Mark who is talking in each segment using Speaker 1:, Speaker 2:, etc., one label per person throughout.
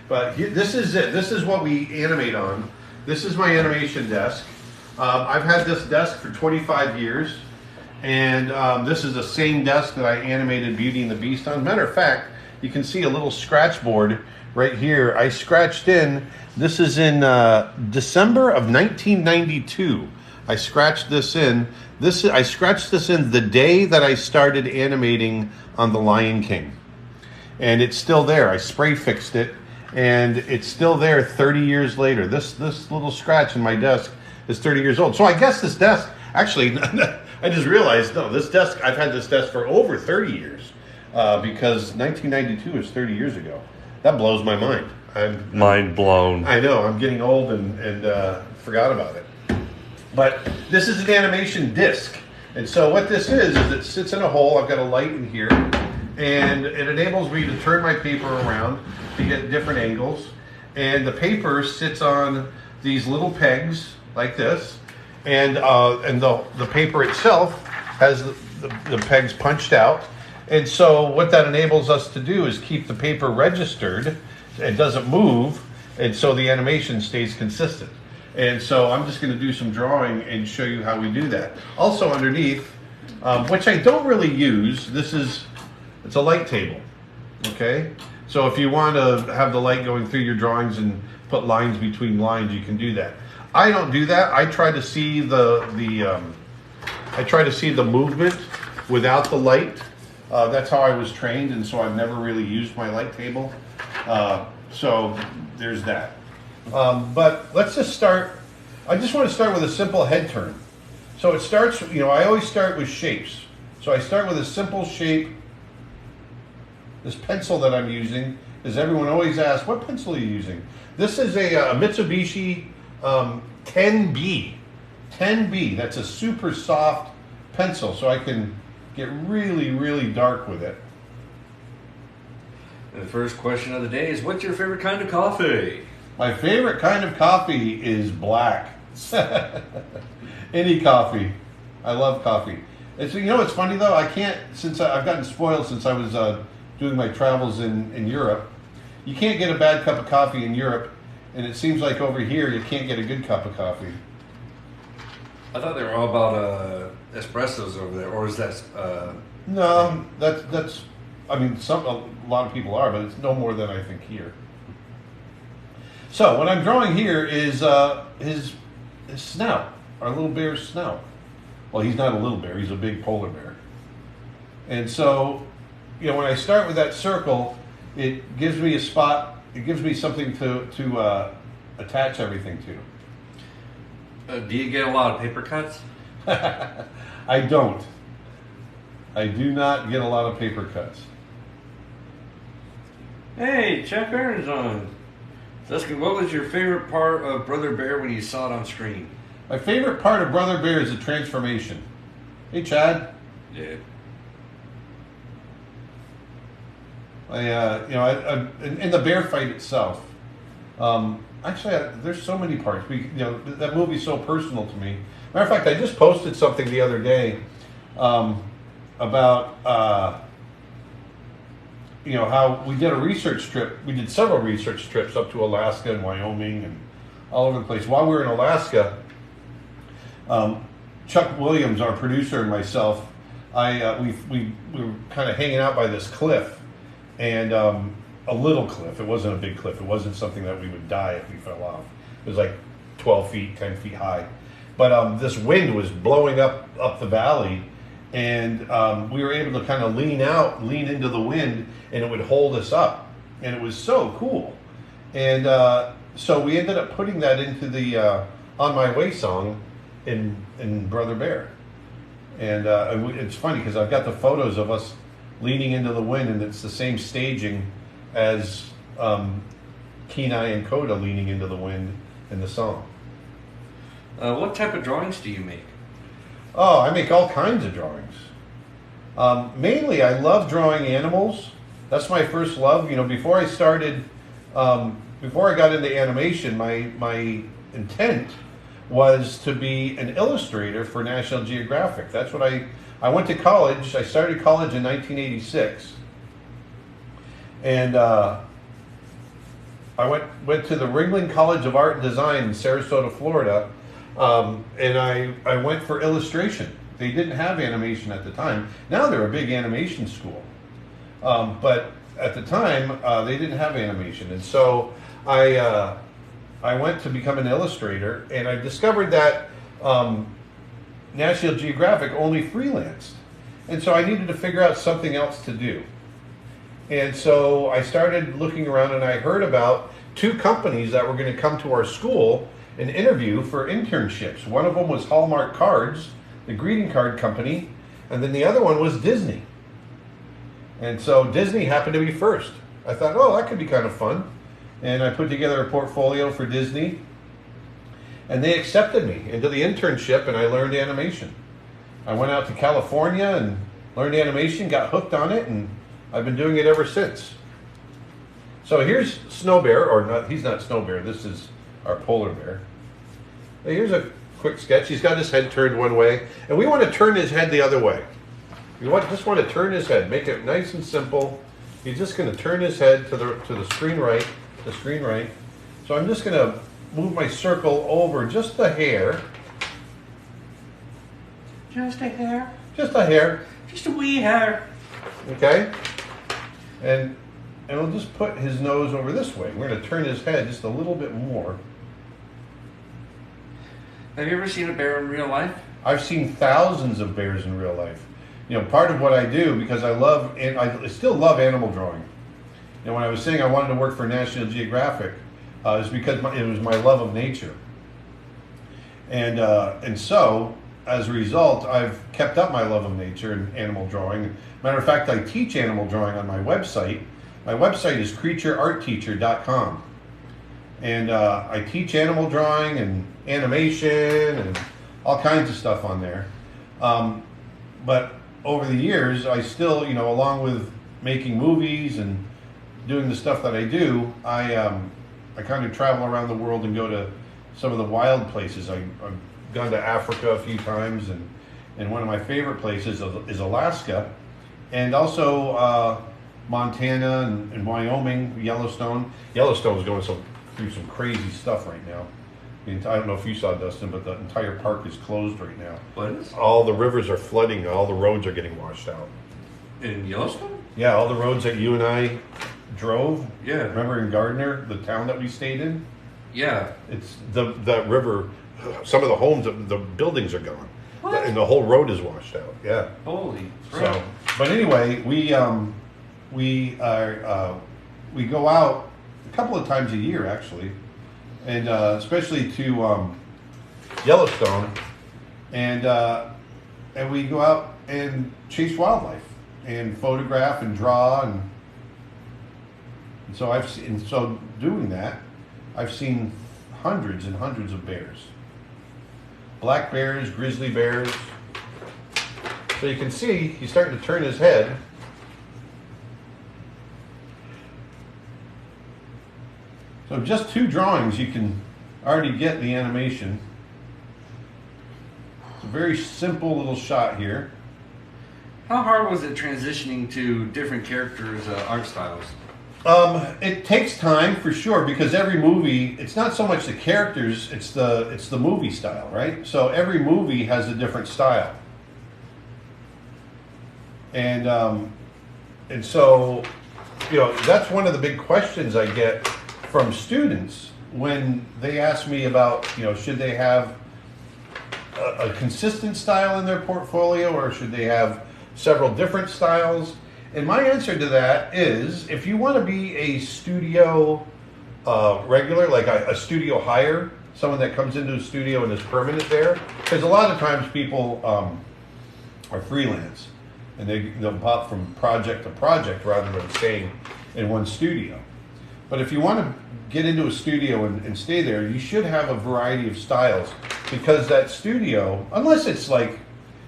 Speaker 1: But this is it. This is what we animate on. This is my animation desk. I've had this desk for 25 years, and this is the same desk that I animated Beauty and the Beast on. Matter of fact, you can see a little scratch board right here. I scratched in. This is in December of 1992. I scratched this in. I scratched this in the day that I started animating on The Lion King, and it's still there. I spray fixed it, and it's still there 30 years later. This little scratch in my desk is 30 years old. So I guess this desk, actually, I just realized, no, this desk, I've had this desk for over 30 years because 1992 is 30 years ago. That blows my mind.
Speaker 2: Mind blown.
Speaker 1: I know, I'm getting old and forgot about it. But this is an animation disc. And so what this is it sits in a hole. I've got a light in here, and it enables me to turn my paper around to get different angles. And the paper sits on these little pegs like this, and the paper itself has the pegs punched out. And so what that enables us to do is keep the paper registered. It doesn't move, and so the animation stays consistent. And so I'm just going to do some drawing and show you how we do that. Also underneath, which I don't really use, it's a light table, okay? So if you want to have the light going through your drawings and put lines between lines, you can do that. I don't do that. I try to see the movement without the light. That's how I was trained, and so I've never really used my light table. So there's that. But let's just start. I just want to start with a simple head turn. So it starts, I always start with shapes. So I start with a simple shape. This pencil that I'm using, as everyone always asks, what pencil are you using? This is a Mitsubishi 10B. 10B, that's a super soft pencil, so I can get really, really dark with it.
Speaker 2: And the first question of the day is, what's your favorite kind of coffee?
Speaker 1: My favorite kind of coffee is black. Any coffee. I love coffee. It's funny though, I can't, since I've gotten spoiled since I was doing my travels in Europe. You can't get a bad cup of coffee in Europe, and it seems like over here you can't get a good cup of coffee.
Speaker 2: I thought they were all about espressos over there, or is that?
Speaker 1: No, that's. I mean, a lot of people are, but it's no more than I think here. So what I'm drawing here is his snout, our little bear's snout. Well, he's not a little bear; he's a big polar bear. And so, when I start with that circle, it gives me a spot. It gives me something to attach everything to.
Speaker 2: Do you get a lot of paper cuts?
Speaker 1: I don't. I do not get a lot of paper cuts.
Speaker 2: Hey, Chuck Aaron's on. Jessica, what was your favorite part of Brother Bear when you saw it on screen?
Speaker 1: My favorite part of Brother Bear is the transformation. Hey, Chad.
Speaker 2: Yeah.
Speaker 1: In the bear fight itself. Actually, there's so many parts. That movie's so personal to me. Matter of fact, I just posted something the other day about how we did a research trip. We did several research trips up to Alaska and Wyoming and all over the place. While we were in Alaska, Chuck Williams, our producer, and myself, we were kind of hanging out by this cliff, and a little cliff. It wasn't a big cliff. It wasn't something that we would die if we fell off. It was like 12 feet, 10 feet high. But this wind was blowing up the valley, and we were able to kind of lean into the wind, and it would hold us up. And it was so cool. And so we ended up putting that into the On My Way song in Brother Bear. And it's funny because I've got the photos of us leaning into the wind, and it's the same staging as Kenai and Coda leaning into the wind in the song.
Speaker 2: What type of drawings do you make?
Speaker 1: Oh, I make all kinds of drawings. Mainly, I love drawing animals. That's my first love. Before I started, before I got into animation, my intent was to be an illustrator for National Geographic. That's what I went to college. I started college in 1986. And I went to the Ringling College of Art and Design in Sarasota, Florida, and I went for illustration. They didn't have animation at the time. Now they're a big animation school, but at the time they didn't have animation, and so I went to become an illustrator, and I discovered that National Geographic only freelanced, and so I needed to figure out something else to do. And so I started looking around, and I heard about 2 companies that were going to come to our school and interview for internships. One of them was Hallmark Cards, the greeting card company, and then the other one was Disney. And so Disney happened to be first. I thought, oh, that could be kind of fun. And I put together a portfolio for Disney, and they accepted me into the internship, and I learned animation. I went out to California and learned animation, got hooked on it, and I've been doing it ever since. So here's Snow Bear, or not, he's not Snow Bear, this is our polar bear. Here's a quick sketch. He's got his head turned one way, and we want to turn his head the other way. Just want to turn his head, make it nice and simple. He's just going to turn his head to the screen right, So I'm just going to move my circle over just a hair.
Speaker 2: Just a hair.
Speaker 1: Just a hair.
Speaker 2: Just a wee hair.
Speaker 1: Okay? And we'll just put his nose over this way. We're going to turn his head just a little bit more.
Speaker 2: Have you ever seen a bear in real life?
Speaker 1: I've seen thousands of bears in real life. You know, part of what I do, because I still love animal drawing. You know, when I was saying I wanted to work for National Geographic, is because it was my love of nature. And so, as a result, I've kept up my love of nature and animal drawing. Matter of fact, I teach animal drawing on my website. My website is creatureartteacher.com. And I teach animal drawing and animation and all kinds of stuff on there. But over the years, I still, you know, along with making movies and doing the stuff that I do, I kind of travel around the world and go to some of the wild places. I've gone to Africa a few times, and one of my favorite places is Alaska, and also Montana and Wyoming, Yellowstone. Yellowstone's going through some crazy stuff right now. I don't know if you saw, Dustin, but the entire park is closed right now.
Speaker 2: What is?
Speaker 1: All the rivers are flooding. All the roads are getting washed out.
Speaker 2: In Yellowstone?
Speaker 1: Yeah, all the roads that you and I drove.
Speaker 2: Yeah.
Speaker 1: Remember in Gardner, the town that we stayed in?
Speaker 2: Yeah.
Speaker 1: It's the river. Some of the homes, the buildings are gone.
Speaker 2: What?
Speaker 1: And the whole road is washed out. Yeah.
Speaker 2: Holy crap.
Speaker 1: So, but anyway, we go out a couple of times a year actually, and especially to Yellowstone, and we go out and chase wildlife and photograph and draw, and so doing that, I've seen hundreds and hundreds of bears. Black bears, grizzly bears. So you can see he's starting to turn his head. So just 2 drawings, you can already get the animation. It's a very simple little shot here.
Speaker 2: How hard was it transitioning to different characters' art styles?
Speaker 1: It takes time for sure, because every movie, it's not so much the characters, it's the movie style, right? So every movie has a different style. And so, you know, that's one of the big questions I get from students when they ask me about, you know, should they have a consistent style in their portfolio, or should they have several different styles? And my answer to that is, if you want to be a studio regular, like a studio hire, someone that comes into a studio and is permanent there, because a lot of times people are freelance, and they'll pop from project to project rather than staying in one studio. But if you want to get into a studio and stay there, you should have a variety of styles, because that studio, unless it's like,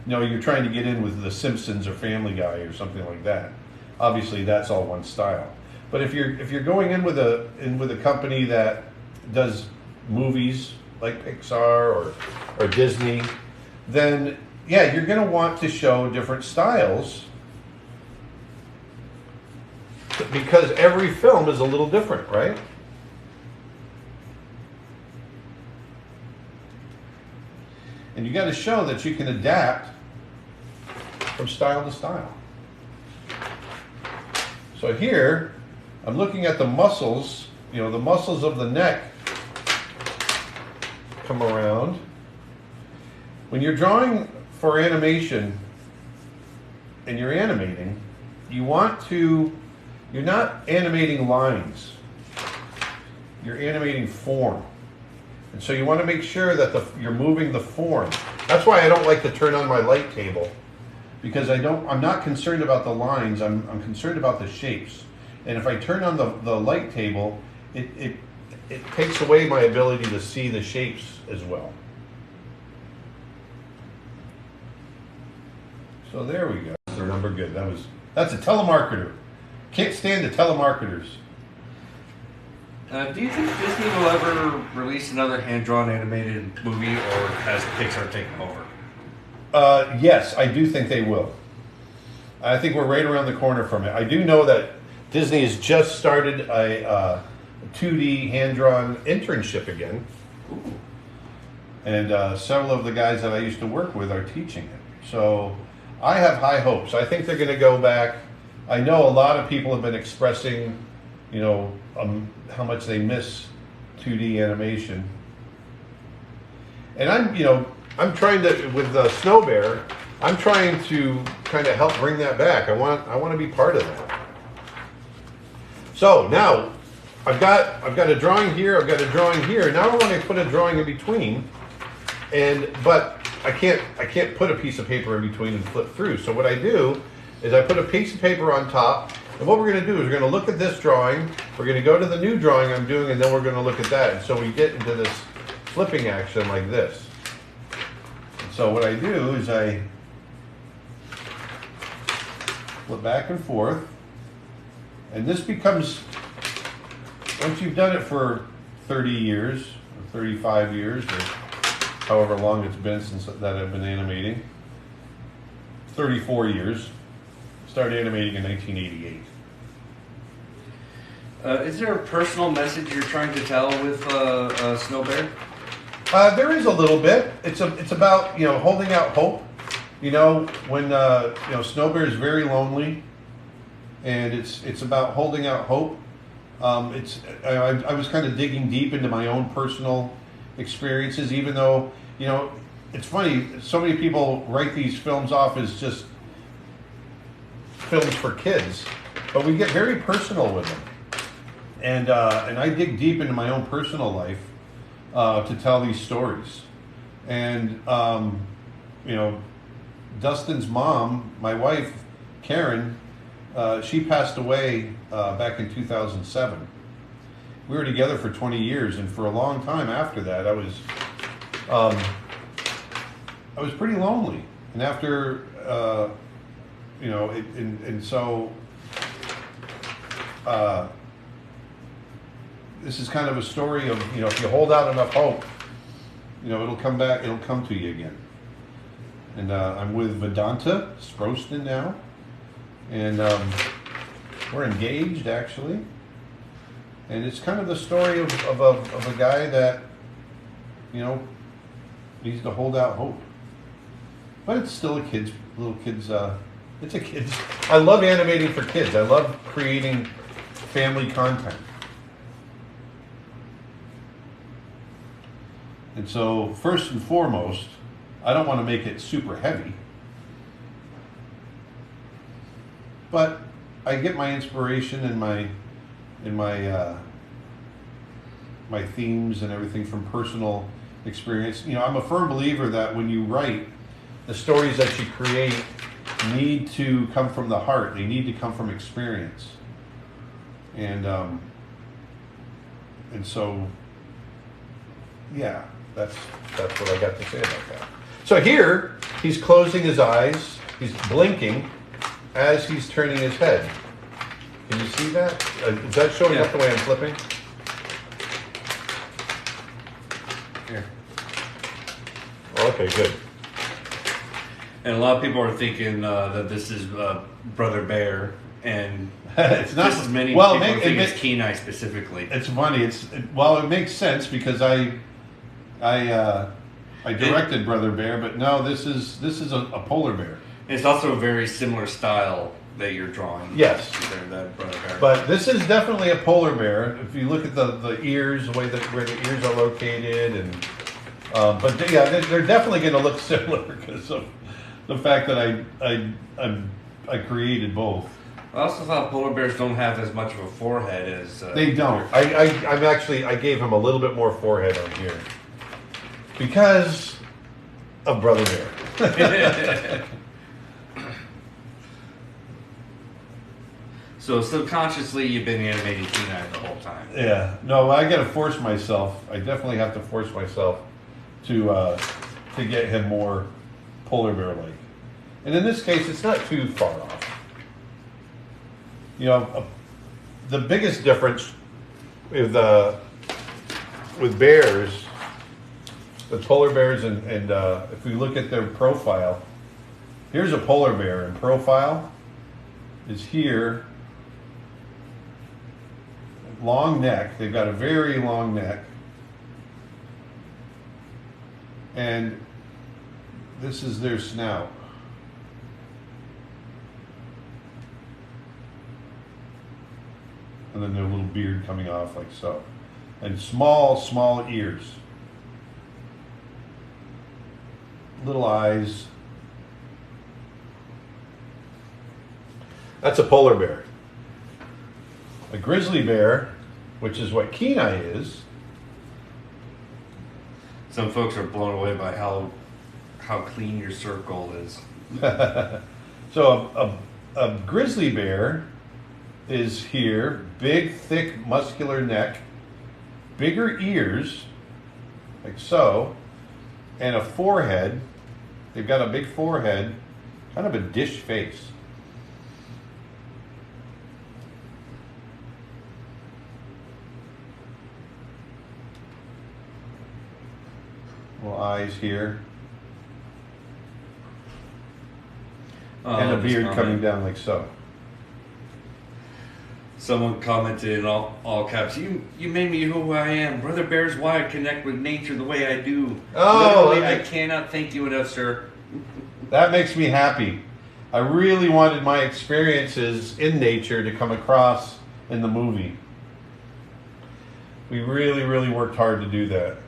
Speaker 1: you know, you're trying to get in with The Simpsons or Family Guy or something like that, obviously that's all one style. But if you're going in with a company that does movies like Pixar or Disney, then yeah, you're going to want to show different styles, because every film is a little different, right? And you got to show that you can adapt from style to style. So here, I'm looking at the muscles, you know, the muscles of the neck come around. When you're drawing for animation and you're animating, you're not animating lines, you're animating form. And so you want to make sure that you're moving the form. That's why I don't like to turn on my light table, because I'm not concerned about the lines, I'm concerned about the shapes. And if I turn on the light table, it takes away my ability to see the shapes as well. So there we go. That's their number good. That's a telemarketer. Can't stand the telemarketers.
Speaker 2: Do you think Disney will ever release another hand-drawn animated movie, or has Pixar taken over?
Speaker 1: Yes, I do think they will. I think we're right around the corner from it. I do know that Disney has just started a 2D hand-drawn internship again.
Speaker 2: Ooh.
Speaker 1: And several of the guys that I used to work with are teaching it. So I have high hopes. I think they're going to go back. I know a lot of people have been expressing, you know, how much they miss 2D animation. And I'm trying to, with Snow Bear, I'm trying to kind of help bring that back. I want to be part of that. So now I've got a drawing here, I've got a drawing here. Now I want to put a drawing in between, but I can't put a piece of paper in between and flip through. So what I do is I put a piece of paper on top, and what we're going to do is we're going to look at this drawing, we're going to go to the new drawing I'm doing, and then we're going to look at that. And so we get into this flipping action like this. And so what I do is I flip back and forth, and this becomes, once you've done it for 30 years, or 35 years, or however long it's been since that I've been animating, 34 years, started animating in 1988.
Speaker 2: Is there a personal message you're trying to tell with Snow Bear?
Speaker 1: There is a little bit. It's about, you know, holding out hope. You know, when you know, Snow Bear is very lonely, and it's about holding out hope. I was kind of digging deep into my own personal experiences, even though, you know, it's funny, so many people write these films off as just films for kids, but we get very personal with them. And I dig deep into my own personal life to tell these stories. And, you know, Dustin's mom, my wife, Karen, she passed away back in 2007. We were together for 20 years, and for a long time after that, I was pretty lonely. And after, you know, and so this is kind of a story of, you know, if you hold out enough hope, you know, it'll come back, it'll come to you again. And I'm with Vedanta Sproston now, and we're engaged, actually. And it's kind of the story of a guy that, you know, needs to hold out hope. But it's still little kids, it's a kids. I love animating for kids. I love creating family content. And so, first and foremost, I don't want to make it super heavy. But I get my inspiration and my themes and everything from personal experience. You know, I'm a firm believer that when you write, the stories that you create need to come from the heart. They need to come from experience. And so, yeah, that's what I got to say about that. So here, he's closing his eyes, he's blinking as he's turning his head. Can you see that? Is that showing up the way I'm flipping? Here. Okay, good.
Speaker 2: And a lot of people are thinking that this is Brother Bear, and
Speaker 1: it's not
Speaker 2: just as many people are thinking it's Kenai specifically.
Speaker 1: It's funny. It makes sense because I I directed Brother Bear, but no, this is a polar bear.
Speaker 2: It's also a very similar style that you're drawing.
Speaker 1: Yes.
Speaker 2: That Brother Bear.
Speaker 1: But this is definitely a polar bear. If you look at the ears, the way that where the ears are located, and but yeah, they're definitely going to look similar because of the fact that I created both.
Speaker 2: I also thought polar bears don't have as much of a forehead as
Speaker 1: They don't. I gave him a little bit more forehead on here because of Brother Bear.
Speaker 2: So subconsciously, you've been animating Kenai the whole time.
Speaker 1: Yeah. No, I got to force myself. I definitely have to force myself to get him more polar bear-like. And in this case, it's not too far off. You know, the biggest difference with bears, with polar bears, and if we look at their profile, here's a polar bear in profile. Is here. Long neck. They've got a very long neck. And this is their snout. And then their little beard coming off like so. And small ears. Little eyes. That's a polar bear. A grizzly bear, which is what Kenai is.
Speaker 2: Some folks are blown away by how clean your circle is.
Speaker 1: So a grizzly bear is here, big, thick, muscular neck, bigger ears, like so, and a forehead. They've got a big forehead, kind of a dish face. Little eyes here. And a beard coming down like so.
Speaker 2: Someone commented in all caps, you made me who I am. Brother Bear's why I connect with nature the way I do.
Speaker 1: Oh,
Speaker 2: literally, I cannot thank you enough, sir.
Speaker 1: That makes me happy. I really wanted my experiences in nature to come across in the movie. We really, really worked hard to do that.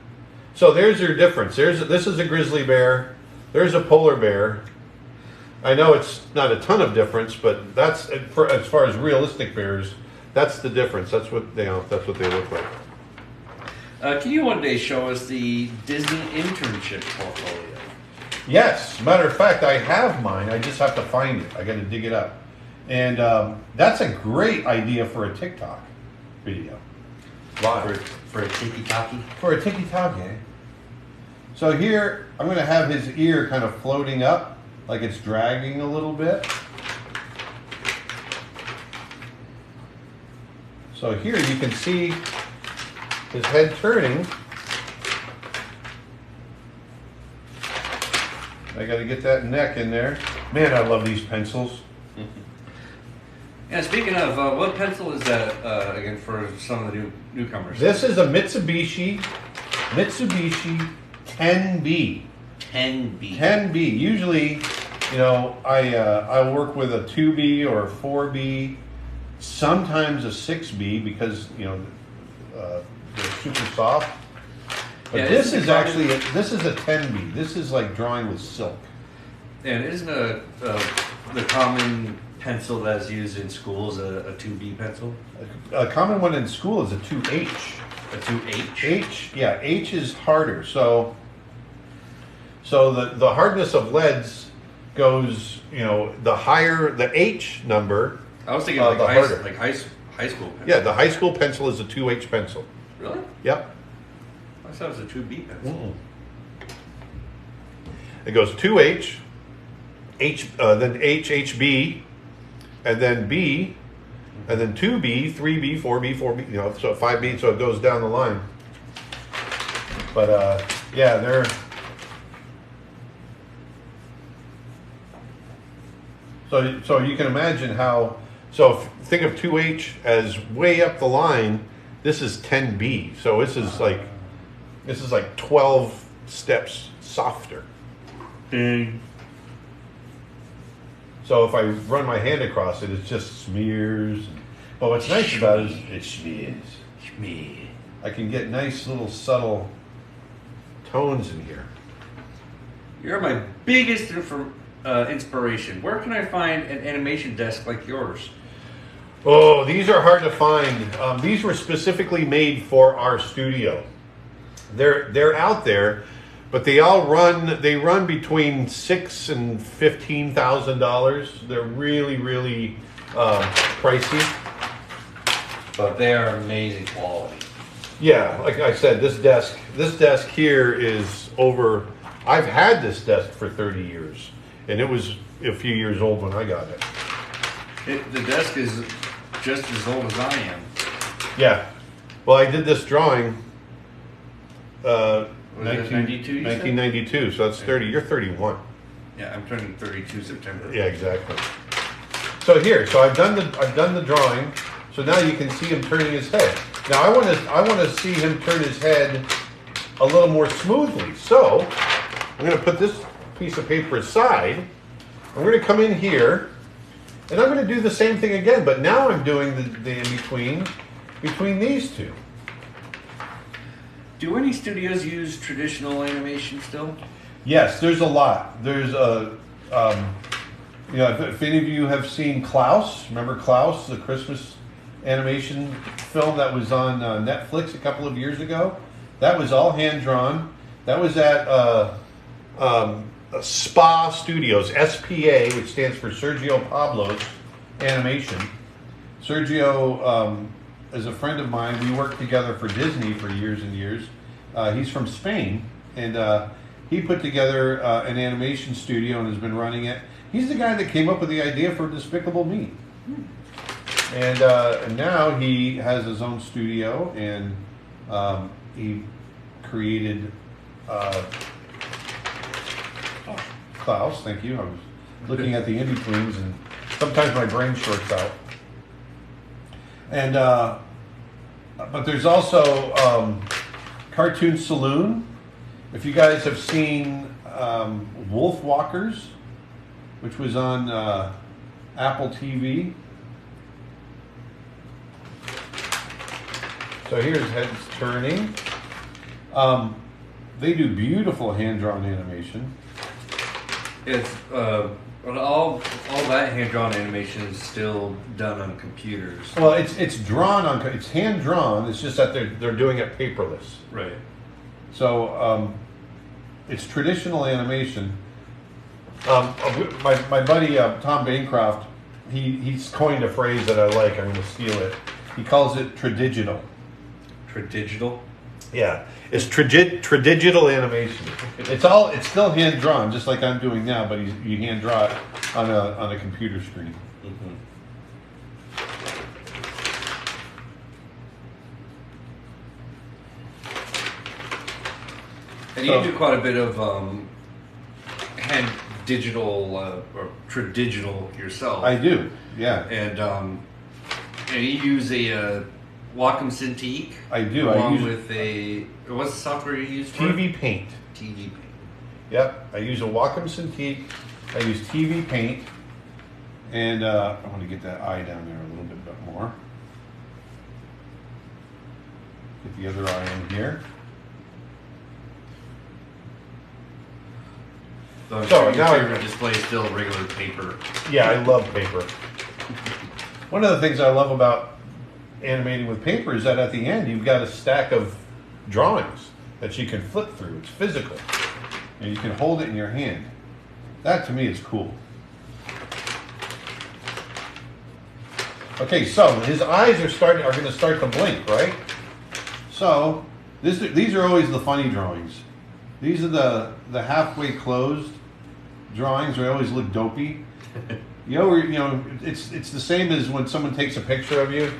Speaker 1: So there's your difference. This is a grizzly bear. There's a polar bear. I know it's not a ton of difference, but that's as far as realistic bears. That's the difference. That's what they look like.
Speaker 2: Can you one day show us the Disney internship portfolio?
Speaker 1: Yes. Matter of fact, I have mine. I just have to find it. I got to dig it up. And that's a great idea for a TikTok video.
Speaker 2: For a tiki-taki?
Speaker 1: For a tiki-taki. So here, I'm going to have his ear kind of floating up, like it's dragging a little bit. So here you can see his head turning. I got to get that neck in there. Man, I love these pencils.
Speaker 2: Yeah, speaking of, what pencil is that, again, for some of the newcomers?
Speaker 1: This is a Mitsubishi 10B.
Speaker 2: 10B.
Speaker 1: 10B. Usually, you know, I work with a 2B or a 4B, sometimes a 6B because, you know, they're super soft. But
Speaker 2: Yeah,
Speaker 1: this is actually this is a 10B. This is like drawing with silk.
Speaker 2: And isn't the common pencil that's used in schools a 2B pencil?
Speaker 1: A common one in school is a 2H.
Speaker 2: A 2H?
Speaker 1: H, yeah, H is harder. So the hardness of leads goes, you know, the higher the H number.
Speaker 2: I was thinking
Speaker 1: the harder.
Speaker 2: like high school pencil.
Speaker 1: Yeah, the high school pencil is a 2H pencil.
Speaker 2: Really?
Speaker 1: Yep.
Speaker 2: I thought it was a 2B pencil.
Speaker 1: Mm-mm. It goes 2H, then HHB, and then B, and then 2B, 3B, 4B, 4B, you know, so 5B, so it goes down the line. But yeah, they're so you can imagine how. So think of 2H as way up the line. This is 10B, so this is like 12 steps softer.
Speaker 2: Ding.
Speaker 1: So if I run my hand across it, it just smears. But what's nice about it is it smears. I can get nice little subtle tones in here.
Speaker 2: You're my biggest inspiration. Where can I find an animation desk like yours?
Speaker 1: Oh, these are hard to find. These were specifically made for our studio. They're out there, but they run between $6,000 and $15,000. They're really pricey.
Speaker 2: But they are amazing quality.
Speaker 1: Yeah, like I said, this desk here is over. I've had this desk for 30 years, and it was a few years old when I got it.
Speaker 2: The desk is just as old as I am.
Speaker 1: Yeah. Well, I did this drawing
Speaker 2: 1992,
Speaker 1: so that's 30. You're 31.
Speaker 2: Yeah, I'm turning 32 September.
Speaker 1: Yeah, exactly. So I've done the drawing. So now you can see him turning his head. Now I want to see him turn his head a little more smoothly. So I'm going to put this piece of paper aside. I'm going to come in here, and I'm going to do the same thing again. But now I'm doing the in between these two.
Speaker 2: Do any studios use traditional animation still?
Speaker 1: Yes, there's a lot. There's if any of you have seen Klaus, remember Klaus, the Christmas animation film that was on Netflix a couple of years ago? That was all hand drawn. That was at SPA Studios, SPA, which stands for Sergio Pablos Animation. Sergio is a friend of mine. We worked together for Disney for years and years. He's from Spain, and he put together an animation studio and has been running it. He's the guy that came up with the idea for Despicable Me. And now he has his own studio, and he created Klaus. Thank you. I was looking at the in-betweens, and sometimes my brain shorts out. And but there's also Cartoon Saloon. If you guys have seen Wolf Walkers, which was on Apple TV. So here's heads turning. They do beautiful hand-drawn animation.
Speaker 2: It's all that hand-drawn animation is still done on computers.
Speaker 1: Well, it's drawn on. It's hand-drawn. It's just that they're doing it paperless.
Speaker 2: Right.
Speaker 1: So it's traditional animation. My buddy Tom Bancroft, he's coined a phrase that I like. I'm going to steal it. He calls it tradigital.
Speaker 2: Tradigital?
Speaker 1: Yeah, it's tradigital animation. It's still hand drawn, just like I'm doing now, but you hand draw it on a computer screen.
Speaker 2: Mm-hmm. And you do quite a bit of hand digital or tradigital yourself.
Speaker 1: I do, yeah.
Speaker 2: And you use a Wacom Cintiq.
Speaker 1: I do.
Speaker 2: Along with what's the software you use for
Speaker 1: TV Paint.
Speaker 2: TV Paint.
Speaker 1: Yep, I use a Wacom Cintiq. I use TV Paint, and I want to get that eye down there a little bit more. Get the other eye in here.
Speaker 2: So
Speaker 1: So
Speaker 2: your
Speaker 1: now
Speaker 2: favorite display is still regular paper.
Speaker 1: Yeah, I love paper. One of the things I love about animating with paper is that at the end you've got a stack of drawings that you can flip through. It's physical, and you can hold it in your hand. That to me is cool. Okay, so his eyes are going to start to blink, right? So these are always the funny drawings. These are the halfway closed drawings. They always look dopey. It's the same as when someone takes a picture of you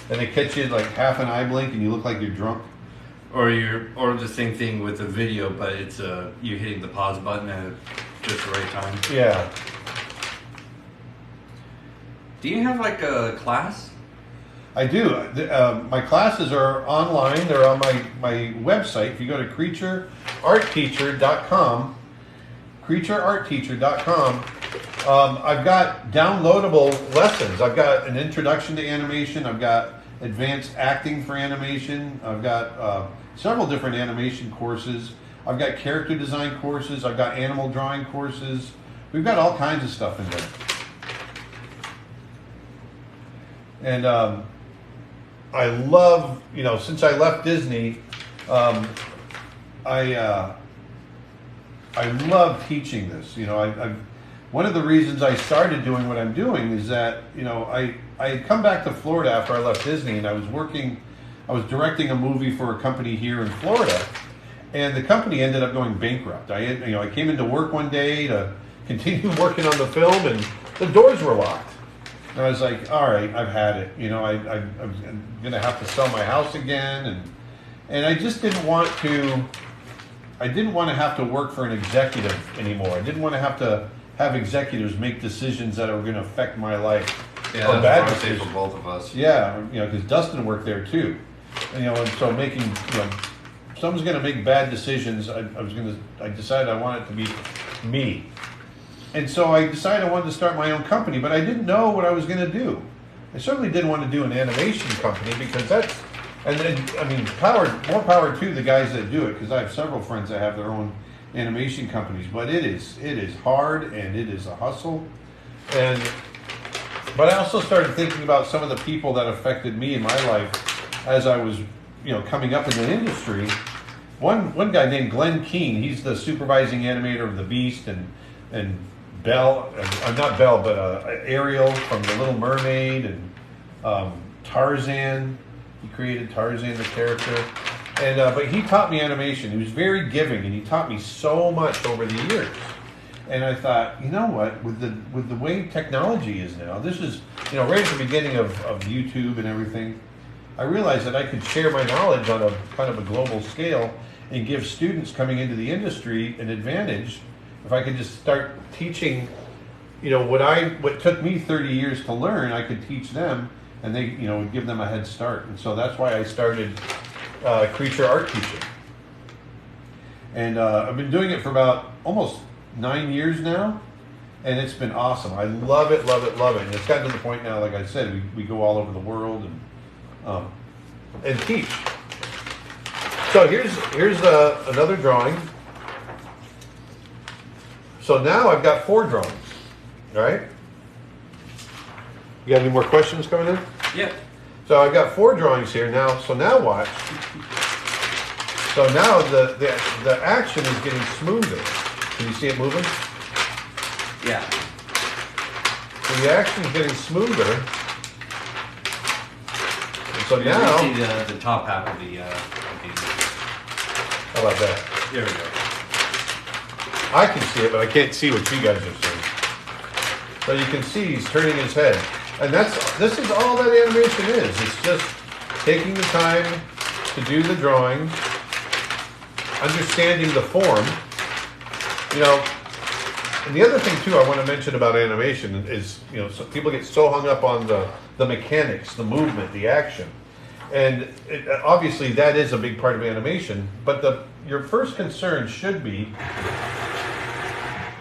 Speaker 1: and they catch you like half an eye blink and you look like you're drunk.
Speaker 2: Or the same thing with a video, but it's you hitting the pause button at just the right time.
Speaker 1: Yeah.
Speaker 2: Do you have like a class?
Speaker 1: I do. My classes are online. They're on my website. If you go to creatureartteacher.com, creatureartteacher.com, I've got downloadable lessons. I've got an introduction to animation. I've got advanced acting for animation. I've got several different animation courses. I've got character design courses. I've got animal drawing courses. We've got all kinds of stuff in there. And I love, since I left Disney, I love teaching this. One of the reasons I started doing what I'm doing is that, I had come back to Florida after I left Disney, and I was directing a movie for a company here in Florida, and the company ended up going bankrupt. I came into work one day to continue working on the film, and the doors were locked. And I was like, all right, I've had it. I'm going to have to sell my house again, and I just didn't want to. I didn't want to have to work for an executive anymore. I didn't want to have executives make decisions that are going to affect my life.
Speaker 2: Yeah,
Speaker 1: or
Speaker 2: that's
Speaker 1: bad
Speaker 2: hard to say
Speaker 1: decisions.
Speaker 2: for both of us.
Speaker 1: Yeah, because Dustin worked there too, and so making, someone's going to make bad decisions. I decided I wanted it to be me, and so I decided I wanted to start my own company, but I didn't know what I was going to do. I certainly didn't want to do an animation company because that's, and then more power to the guys that do it, because I have several friends that have their own animation companies, but it is hard and it is a hustle, but I also started thinking about some of the people that affected me in my life as I was, coming up in the industry. One guy named Glenn Keane, he's the supervising animator of The Beast and Belle, not Belle, but Ariel from The Little Mermaid, and Tarzan. He created Tarzan, the character. And but he taught me animation. He was very giving, and he taught me so much over the years. And I thought, with the way technology is now, this is, right at the beginning of YouTube and everything, I realized that I could share my knowledge on a kind of a global scale and give students coming into the industry an advantage if I could just start teaching, what took me 30 years to learn, I could teach them, and they, would give them a head start. And so that's why I started Creature Art Teacher. And I've been doing it for about almost 9 years now, and it's been awesome. I love it, love it, love it. And it's gotten to the point now, like I said, we go all over the world and teach. So here's another drawing. So now I've got 4 drawings. All right. You got any more questions coming in?
Speaker 2: Yeah.
Speaker 1: So I've got 4 drawings here now. So now watch. So now the action is getting smoother. Can you see it moving?
Speaker 2: Yeah.
Speaker 1: So the action is getting smoother. And so now,
Speaker 2: You see the top half of the.
Speaker 1: how about that?
Speaker 2: There we go.
Speaker 1: I can see it, but I can't see what you guys are seeing. So you can see he's turning his head. And this is all that animation is. It's just taking the time to do the drawing, understanding the form. And the other thing too I want to mention about animation is, so people get so hung up on the mechanics, the movement, the action. And obviously that is a big part of animation, but your first concern should be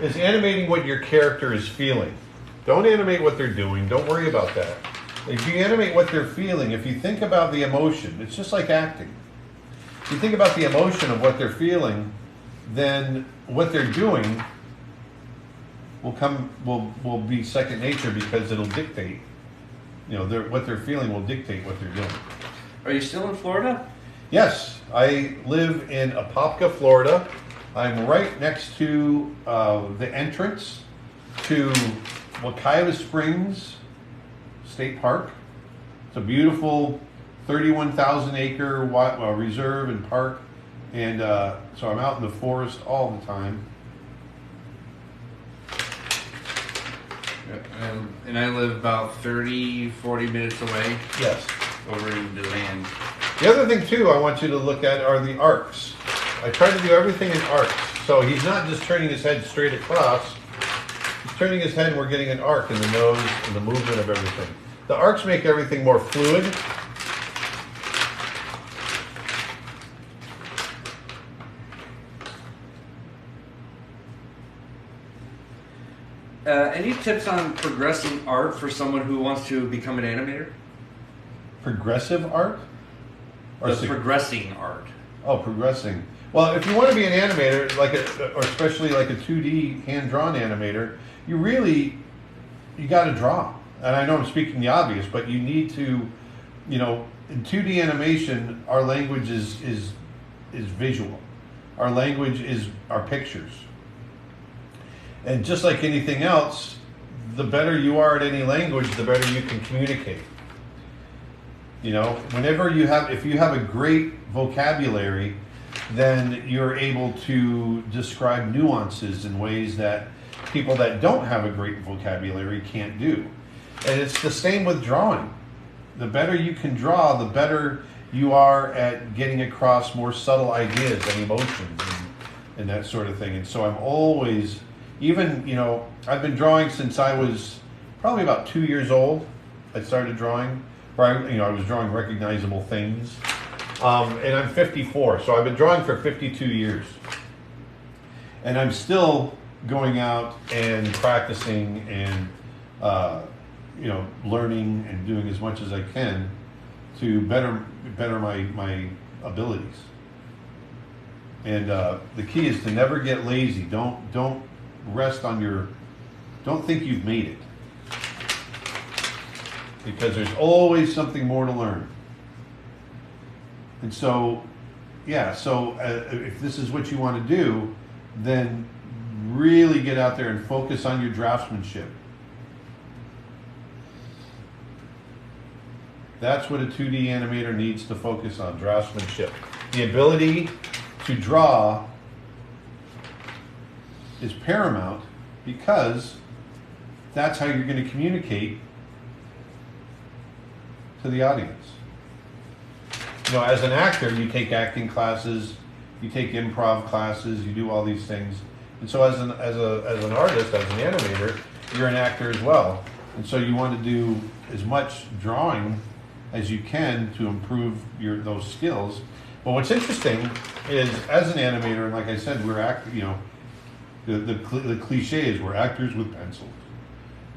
Speaker 1: is animating what your character is feeling. Don't animate what they're doing. Don't worry about that. If you animate what they're feeling, if you think about the emotion, it's just like acting. If you think about the emotion of what they're feeling, then what they're doing will be second nature, because it'll dictate. What they're feeling will dictate what they're doing.
Speaker 2: Are you still in Florida?
Speaker 1: Yes, I live in Apopka, Florida. I'm right next to the entrance to Wakaiva Springs State Park. It's a beautiful 31,000 acre reserve and park, and so I'm out in the forest all the time.
Speaker 2: And I live about 30, 40 minutes away.
Speaker 1: Yes.
Speaker 2: Over in DeLand.
Speaker 1: The other thing too I want you to look at are the arcs. I try to do everything in arcs. So he's not just turning his head straight across. He's turning his head and we're getting an arc in the nose and the movement of everything. The arcs make everything more fluid.
Speaker 2: Any tips on progressing art for someone who wants to become an animator?
Speaker 1: Progressive art? Or
Speaker 2: Progressing art.
Speaker 1: Oh, progressing. Well, if you want to be an animator, or especially like a 2D hand-drawn animator, you got to draw. And I know I'm speaking the obvious, but you need to, in 2D animation, our language is visual. Our language is our pictures. And just like anything else, the better you are at any language, the better you can communicate. If you have a great vocabulary, then you're able to describe nuances in ways that people that don't have a great vocabulary can't do. And it's the same with drawing. The better you can draw, the better you are at getting across more subtle ideas and emotions and that sort of thing. And so I'm always, I've been drawing since I was probably about 2 years old. I started drawing, I was drawing recognizable things. And I'm 54, so I've been drawing for 52 years. And I'm still going out and practicing and, learning and doing as much as I can to better my abilities. And the key is to never get lazy. Don't rest on don't think you've made it. Because there's always something more to learn. And so, if this is what you want to do, then really get out there and focus on your draftsmanship. That's what a 2D animator needs to focus on, draftsmanship. The ability to draw is paramount because that's how you're going to communicate to the audience. As an actor, you take acting classes, you take improv classes, you do all these things. And so as an artist, as an animator, you're an actor as well. And so you want to do as much drawing as you can to improve those skills. But what's interesting is, as an animator, and like I said, the cliche is we're actors with pencils.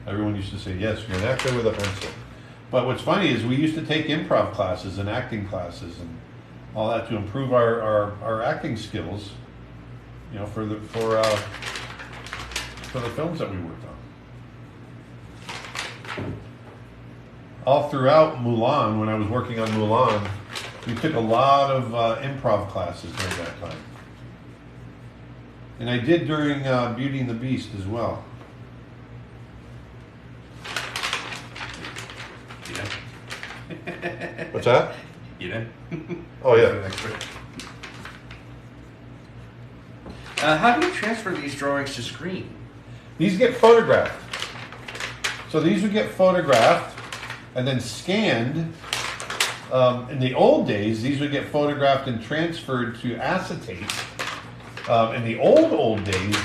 Speaker 1: Everyone used to say, yes, you're an actor with a pencil. But what's funny is we used to take improv classes and acting classes and all that to improve our acting skills, for the films that we worked on. All throughout Mulan, when I was working on Mulan, we took a lot of improv classes during that time. And I did during Beauty and the Beast as well. What's that?
Speaker 2: You know?
Speaker 1: Oh, yeah.
Speaker 2: How do you transfer these drawings to screen?
Speaker 1: These get photographed. So these would get photographed and then scanned. In the old days, these would get photographed and transferred to acetate. In the old days,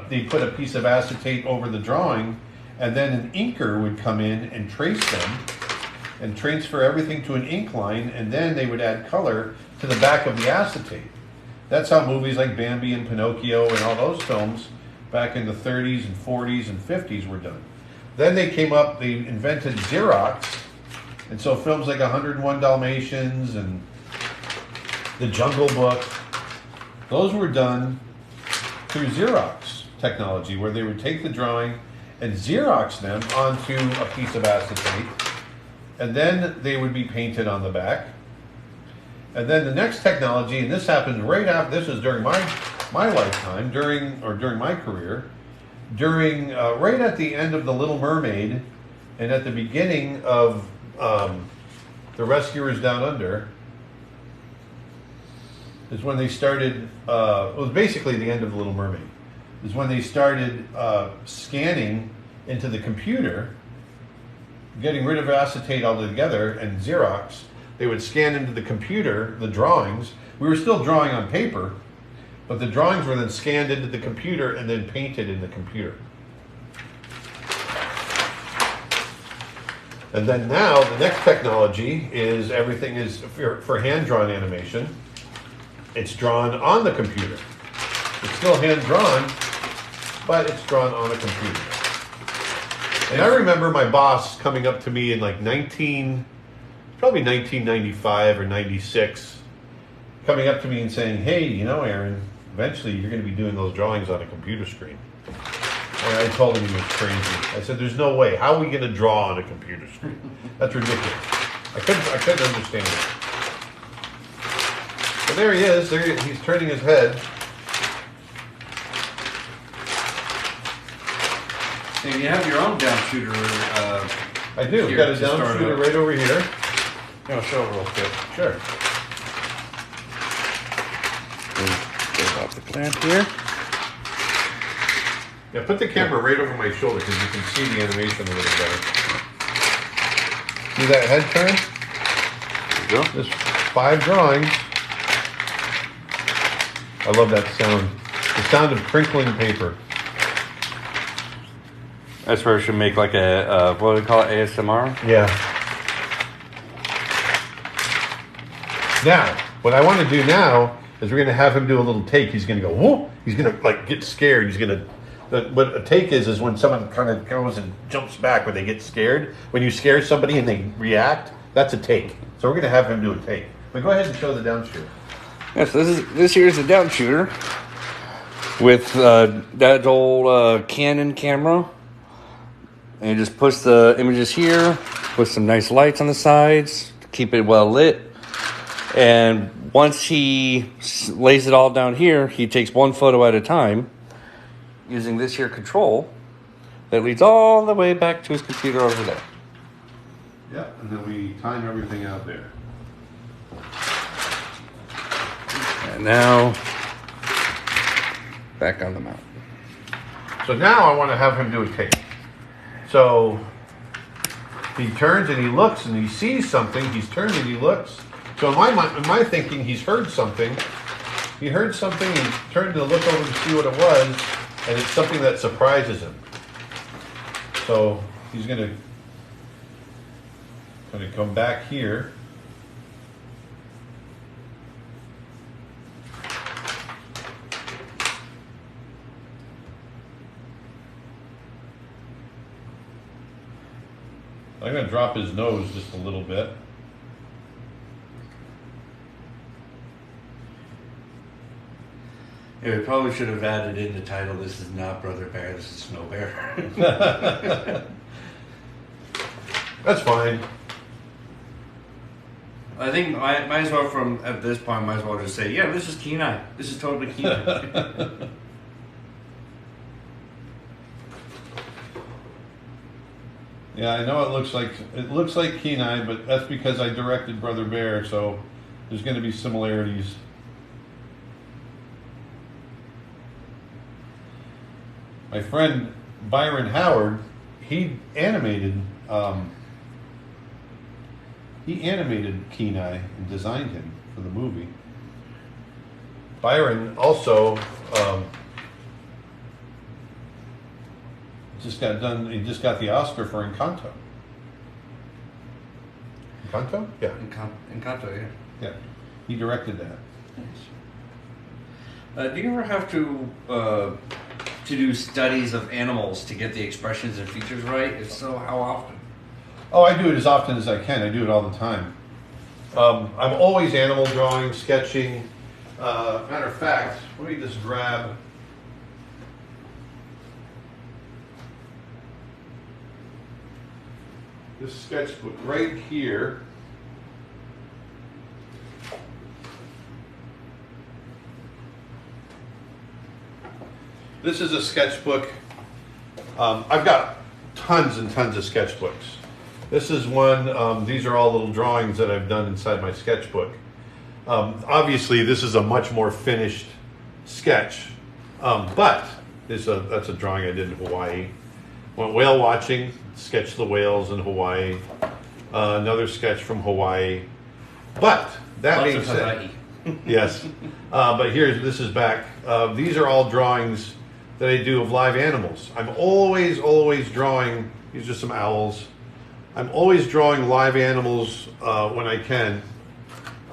Speaker 1: they put a piece of acetate over the drawing, and then an inker would come in and trace them and transfer everything to an ink line, and then they would add color to the back of the acetate. That's how movies like Bambi and Pinocchio and all those films back in the 30s and 40s and 50s were done. Then they invented Xerox, and so films like 101 Dalmatians and The Jungle Book, those were done through Xerox technology, where they would take the drawing and Xerox them onto a piece of acetate, and then they would be painted on the back. And then the next technology, and this happened right after, this is during my lifetime, during my career, right at the end of The Little Mermaid and at the beginning of The Rescuers Down Under, is when they started, it was basically the end of The Little Mermaid, is when they started scanning into the computer, getting rid of acetate altogether, and Xerox. They would scan into the computer the drawings. We were still drawing on paper, but the drawings were then scanned into the computer and then painted in the computer. And then now the next technology is everything is for hand-drawn animation. It's drawn on the computer. It's still hand-drawn, but it's drawn on a computer. And I remember my boss coming up to me in like probably 1995 or 96, coming up to me and saying, "Hey, you know, Aaron, eventually you're going to be doing those drawings on a computer screen." And I told him he was crazy. I said, "There's no way. How are we going to draw on a computer screen? That's ridiculous." I couldn't understand it. But there he is. He's turning his head.
Speaker 2: And you have your own down shooter.
Speaker 1: I do. We've got a down shooter right over here.
Speaker 2: I'll show it real quick.
Speaker 1: Sure.
Speaker 2: Get off the clamp here.
Speaker 1: Yeah, put the camera right over my shoulder because you can see the animation a little better. See that head turn?
Speaker 2: There you go.
Speaker 1: There's 5 drawings. I love that sound. The sound of crinkling paper.
Speaker 2: That's where it should make like a, what do we call it, ASMR?
Speaker 1: Yeah. Now, what I want to do now is we're going to have him do a little take. He's going to go, whoa! He's going to like get scared. He's going to, what a take is when someone kind of goes and jumps back when they get scared. When you scare somebody and they react, that's a take. So we're going to have him do a take. But go ahead and show the down shooter.
Speaker 2: Yes, this here is a down shooter with that old Canon camera. And you just push the images here, put some nice lights on the sides to keep it well lit. And once he lays it all down here, he takes one photo at a time using this here control that leads all the way back to his computer over there.
Speaker 1: Yeah, and then we time everything out there.
Speaker 2: And now, back on the mount.
Speaker 1: So now I want to have him do a take. So he turns and he looks and he sees something. He's turned and he looks. So in my thinking, he's heard something. He heard something and turned to look over to see what it was, and it's something that surprises him. So he's going to come back here. I'm going to drop his nose just a little bit.
Speaker 2: Yeah, we probably should have added in the title, "This is not Brother Bear, this is Snow Bear."
Speaker 1: That's fine.
Speaker 2: I think might as well, from at this point, might as well just say, yeah, this is Kenai. This is totally Kenai.
Speaker 1: Yeah, I know it looks like Kenai, but that's because I directed Brother Bear, so there's going to be similarities. My friend Byron Howard, he animated Kenai and designed him for the movie. Byron also just got the Oscar for Encanto. Encanto? Yeah.
Speaker 2: Encanto, yeah.
Speaker 1: Yeah. He directed that.
Speaker 2: Nice. Do you ever have to do studies of animals to get the expressions and features right? If so, how often?
Speaker 1: Oh, I do it as often as I can. I do it all the time. I'm always animal drawing, sketching. Matter of fact, let me just grab this sketchbook right here. This is a sketchbook. I've got tons and tons of sketchbooks. This is one. These are all little drawings that I've done inside my sketchbook. Obviously, this is a much more finished sketch, but that's a drawing I did in Hawaii. Went whale watching, sketched the whales in Hawaii. Another sketch from Hawaii. But that being said, yes. But this is back. These are all drawings that I do of live animals. I'm always drawing. These are some owls. I'm always drawing live animals when I can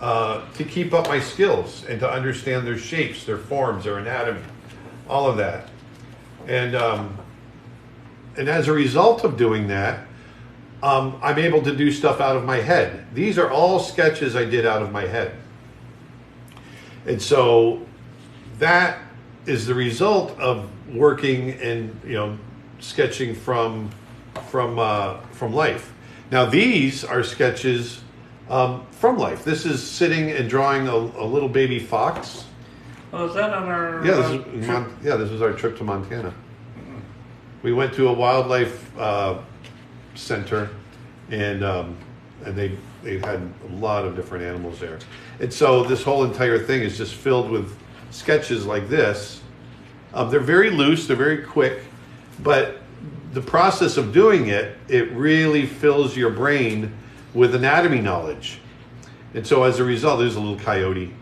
Speaker 1: to keep up my skills and to understand their shapes, their forms, their anatomy, all of that. And as a result of doing that, I'm able to do stuff out of my head. These are all sketches I did out of my head. And so that is the result of working and, you know, sketching from life. Now these are sketches from life. This is sitting and drawing a little baby fox.
Speaker 2: Oh, is that on our
Speaker 1: trip? This was our trip to Montana. We went to a wildlife center, and they had a lot of different animals there. And so this whole entire thing is just filled with sketches like this. They're very loose, they're very quick, but the process of doing it, it really fills your brain with anatomy knowledge. And so as a result, there's a little coyote.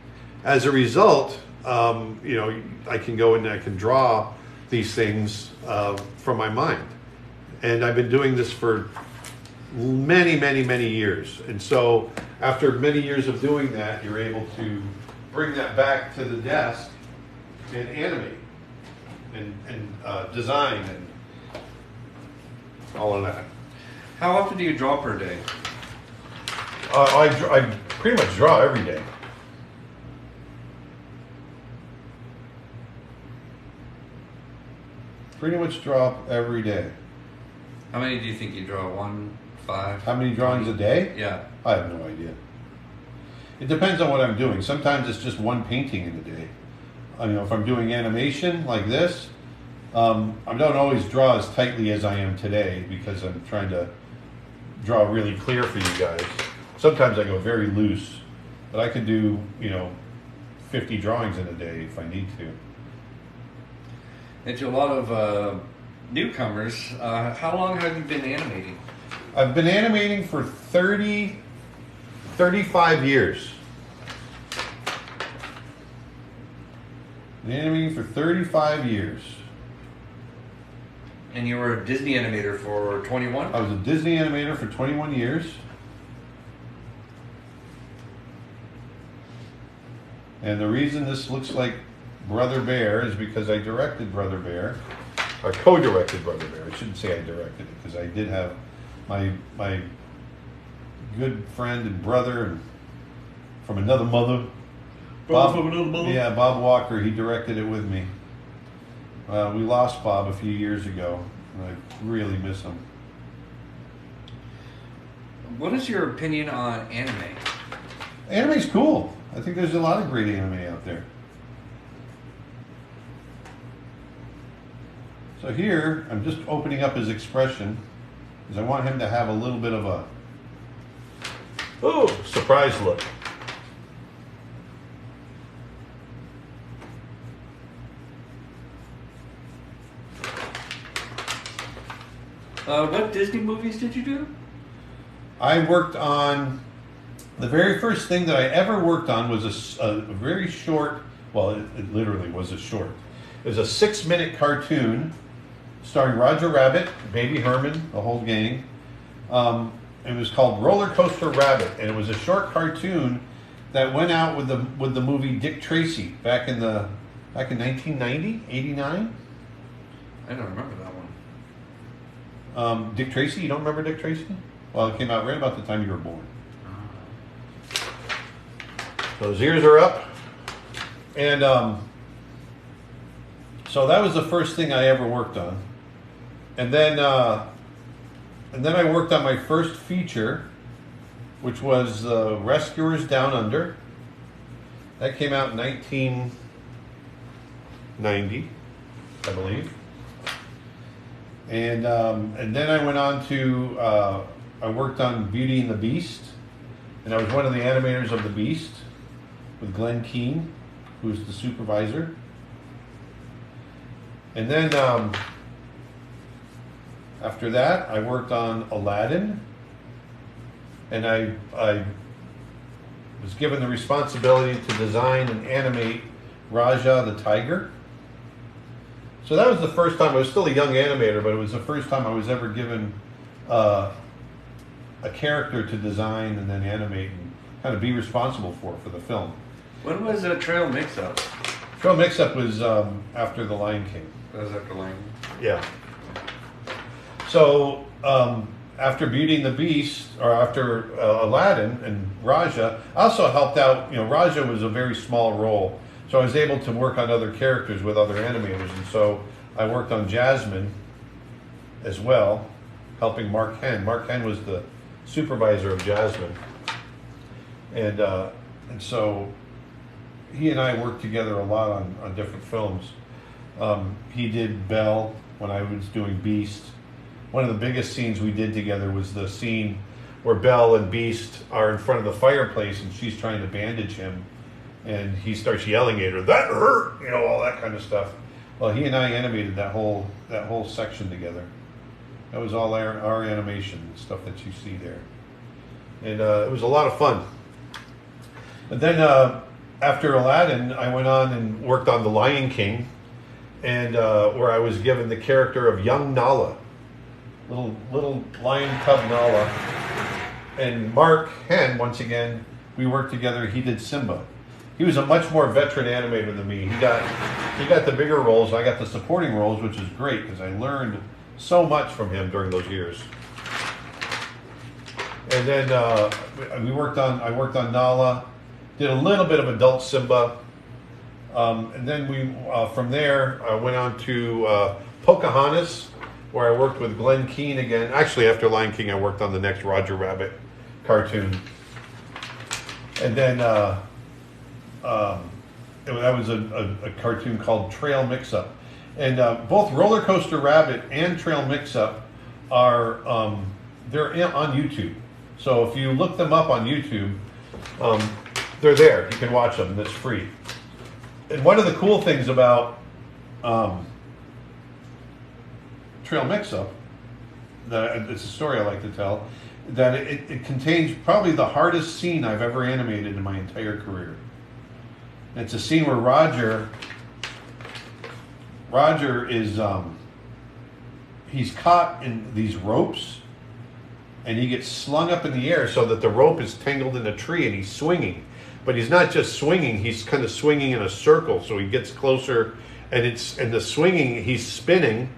Speaker 1: As a result, you know, I can go and I can draw these things from my mind. And I've been doing this for many, many, many years. And so after many years of doing that, you're able to bring that back to the desk and animate and design and all of that.
Speaker 2: How often do you draw per day?
Speaker 1: I pretty much draw every day. Pretty much draw every day.
Speaker 2: How many do you think you draw? 1, 5?
Speaker 1: How many drawings a day?
Speaker 2: Yeah.
Speaker 1: I have no idea. It depends on what I'm doing. Sometimes it's just one painting in a day. You know, if I'm doing animation like this, I don't always draw as tightly as I am today because I'm trying to draw really clear for you guys. Sometimes I go very loose, but I can do, you know, 50 drawings in a day if I need to.
Speaker 2: And to a lot of newcomers, how long have you been animating?
Speaker 1: I've been animating for 35 years. Been animating for 35 years.
Speaker 2: And you were a Disney animator for 21?
Speaker 1: I was a Disney animator for 21 years. And the reason this looks like Brother Bear is because I directed Brother Bear, or co-directed Brother Bear. I shouldn't say I directed it, because I did have my good friend and brother and from another mother. Bob,
Speaker 2: from another mother?
Speaker 1: Yeah, Bob Walker, he directed it with me. We lost Bob a few years ago, and I really miss him.
Speaker 2: What is your opinion on anime?
Speaker 1: Anime's cool. I think there's a lot of great anime out there. So here, I'm just opening up his expression, because I want him to have a little bit of a, oh, surprise look.
Speaker 2: What Disney movies did you do?
Speaker 1: I worked on, the very first thing that I ever worked on was a very short, well, it literally was a short. It was a 6-minute cartoon starring Rajah Rabbit, Baby Herman, the whole gang. It was called Roller Coaster Rabbit, and it was a short cartoon that went out with the movie Dick Tracy back in 1990, 89.
Speaker 2: I don't remember that one.
Speaker 1: Dick Tracy, you don't remember Dick Tracy? Well, it came out right about the time you were born. So his ears are up, and so that was the first thing I ever worked on, and then I worked on my first feature, which was Rescuers Down Under. That came out in 1990, I believe, and then I went on to I worked on Beauty and the Beast, and I was one of the animators of the Beast with Glenn Keane, who's the supervisor. And then after that, I worked on Aladdin, and I was given the responsibility to design and animate Rajah the tiger. So that was the first time. I was still a young animator, but it was the first time I was ever given a character to design and then animate and kind of be responsible for the film.
Speaker 2: When was Trail Mix-Up?
Speaker 1: Trail Mix-Up was after The Lion King.
Speaker 2: That was after Lion King?
Speaker 1: Yeah. So after Beauty and the Beast, or after Aladdin and Rajah, I also helped out. You know, Rajah was a very small role, so I was able to work on other characters with other animators, and so I worked on Jasmine as well, helping Mark Henn. Mark Henn was the supervisor of Jasmine, and so he and I worked together a lot on different films. He did Belle when I was doing Beast. One of the biggest scenes we did together was the scene where Belle and Beast are in front of the fireplace and she's trying to bandage him, and he starts yelling at her, "That hurt!" You know, all that kind of stuff. Well, he and I animated that whole section together. That was all our animation stuff that you see there, and it was a lot of fun. But then after Aladdin, I went on and worked on The Lion King, and where I was given the character of young Nala, little lion cub Nala, and Mark Henn. Once again, we worked together. He did Simba. He was a much more veteran animator than me. He got the bigger roles. I got the supporting roles, which is great because I learned so much from him during those years. And then I worked on Nala, did a little bit of adult Simba, and then from there I went on to Pocahontas, where I worked with Glenn Keane again. Actually, after Lion King, I worked on the next Roger Rabbit cartoon, and then that was a cartoon called Trail Mix-Up. And both Roller Coaster Rabbit and Trail Mix-Up are they're on YouTube. So if you look them up on YouTube, they're there. You can watch them, and it's free. And one of the cool things about Trail Mix-Up, it's a story I like to tell, that it contains probably the hardest scene I've ever animated in my entire career. It's a scene where Roger is he's caught in these ropes, and he gets slung up in the air so that the rope is tangled in a tree, and he's swinging. But he's not just swinging, he's kind of swinging in a circle, so he gets closer, and the swinging, he's spinning,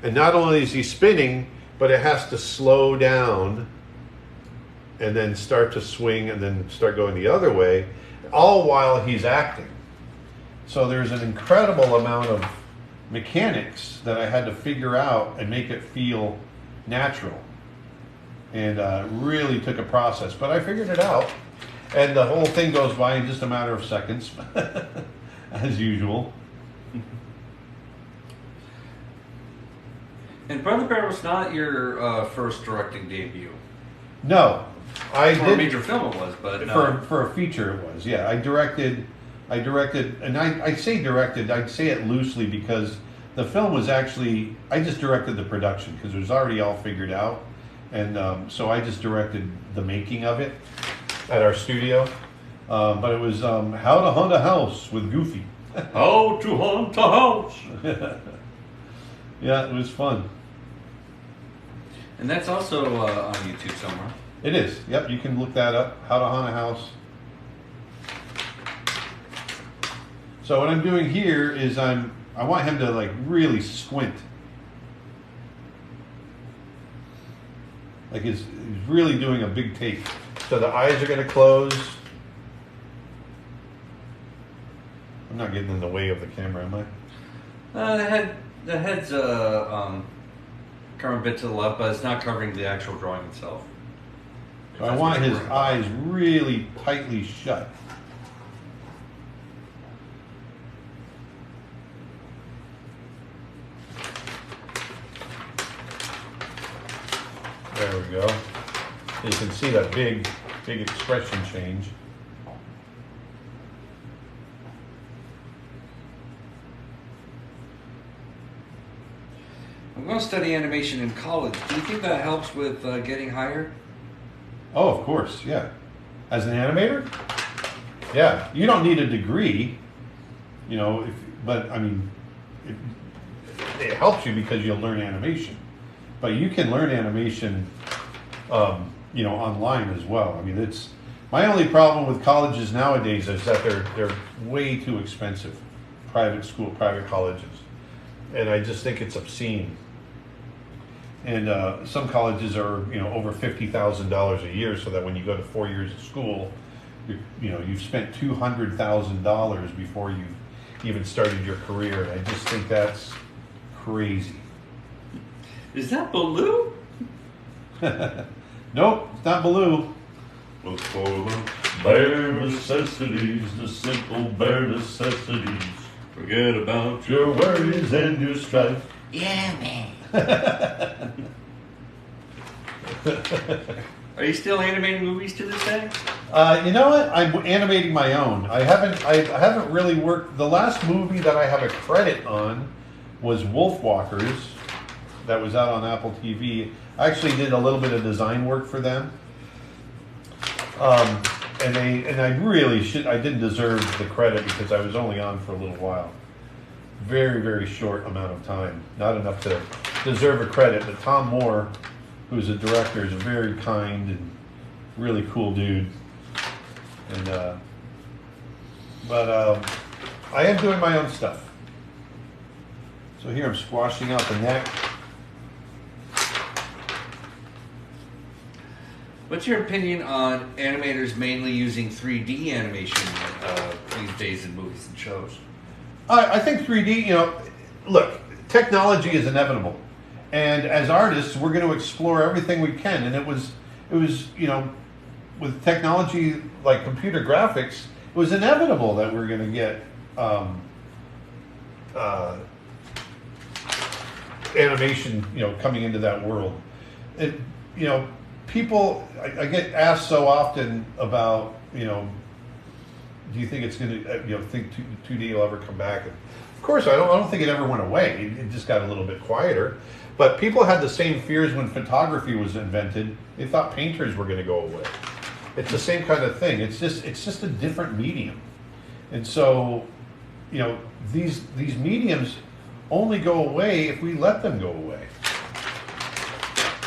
Speaker 1: and not only is he spinning, but it has to slow down and then start to swing and then start going the other way, all while he's acting. So there's an incredible amount of mechanics that I had to figure out and make it feel natural. And really took a process, but I figured it out. And the whole thing goes by in just a matter of seconds, as usual.
Speaker 2: And Brother Bear was not your first directing debut.
Speaker 1: No, I
Speaker 2: for
Speaker 1: did.
Speaker 2: A major film it was, but no.
Speaker 1: For a feature it was. Yeah, I directed, and I say directed. I'd say it loosely because the film was actually I just directed the production because it was already all figured out, and so I just directed the making of it at our studio. But it was How to Hunt a House with Goofy.
Speaker 2: How to Hunt a House.
Speaker 1: Yeah, it was fun.
Speaker 2: And that's also on YouTube somewhere.
Speaker 1: It is. Yep, you can look that up. How to Hunt a House. So what I'm doing here is I want him to like really squint. Like he's really doing a big take. So the eyes are going to close. I'm not getting in the way of the camera, am I?
Speaker 2: The head's covering a bit to the left, but it's not covering the actual drawing itself.
Speaker 1: So I want his eyes really tightly shut. There we go. You can see that big expression change.
Speaker 2: I'm going to study animation in college. Do you think that helps with getting hired?
Speaker 1: Oh, of course, yeah. As an animator? Yeah, you don't need a degree, you know, but I mean, it helps you because you'll learn animation. But you can learn animation online as well. I mean, it's my only problem with colleges nowadays is that they're way too expensive. Private school, private colleges, and I just think it's obscene. And some colleges are over $50,000 a year, so that when you go to 4 years of school, you've spent $200,000 before you've even started your career. And I just think that's crazy.
Speaker 2: Is that Baloo?
Speaker 1: Nope, it's not Baloo.
Speaker 3: Look for the bare necessities, the simple bare necessities. Forget about your worries and your strife.
Speaker 2: Yeah, man. Are you still animating movies to this day?
Speaker 1: You know what? I'm animating my own. I haven't really worked. The last movie that I have a credit on was Wolfwalkers. That was out on Apple TV. I actually did a little bit of design work for them. And I really I didn't deserve the credit because I was only on for a little while. Very, very short amount of time. Not enough to deserve a credit. But Tom Moore, who's a director, is a very kind and really cool dude. And I am doing my own stuff. So here I'm squashing out the neck.
Speaker 2: What's your opinion on animators mainly using 3D animation these days in movies and shows?
Speaker 1: I think 3D, look, technology is inevitable. And as artists, we're going to explore everything we can. And it was, with technology like computer graphics, it was inevitable that we're going to get animation, coming into that world. People, I get asked so often about, do you think it's going to, think 2D will ever come back? And of course, I don't think it ever went away. It just got a little bit quieter. But people had the same fears when photography was invented. They thought painters were going to go away. It's the same kind of thing. It's just a different medium. And so, these mediums only go away if we let them go away.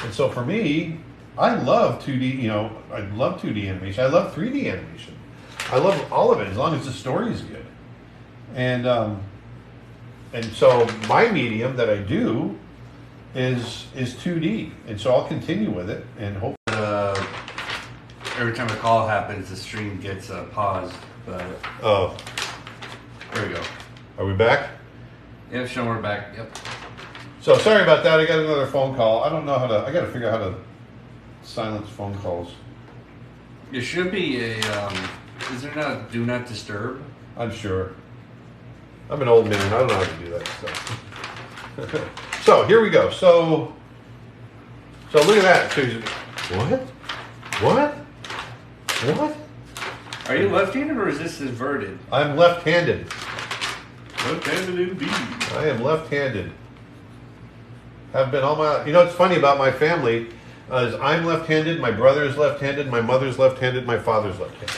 Speaker 1: And so for me, I love 2D, I love 2D animation. I love 3D animation. I love all of it as long as the story is good. And so my medium that I do is 2D. And so I'll continue with it and hope.
Speaker 2: Every time a call happens, the stream gets paused. But
Speaker 1: oh,
Speaker 2: there we go.
Speaker 1: Are we back?
Speaker 2: Yep, show we're back. Yep.
Speaker 1: So sorry about that. I got another phone call. I don't know I got to figure out how to silence phone calls.
Speaker 2: There should be a, is there not a do not disturb?
Speaker 1: I'm sure. I'm an old man. I don't know how to do that stuff. So here we go. So look at that. What?
Speaker 2: Are you left-handed or is this inverted?
Speaker 1: I'm left-handed.
Speaker 3: Left-handed indeed.
Speaker 1: I am left-handed. Have been all my. What's funny about my family is I'm left-handed. My brother is left-handed. My mother's left-handed. My father's left-handed.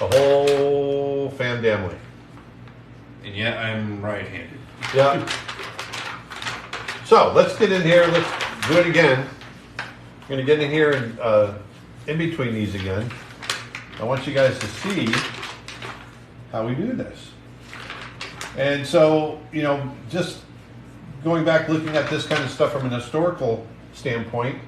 Speaker 1: The whole family.
Speaker 2: And yet I'm right-handed.
Speaker 1: Yeah. So let's get in here. Let's do it again. I'm going to get in here and in between these again. I want you guys to see how we do this. And so, just going back looking at this kind of stuff from an historical standpoint,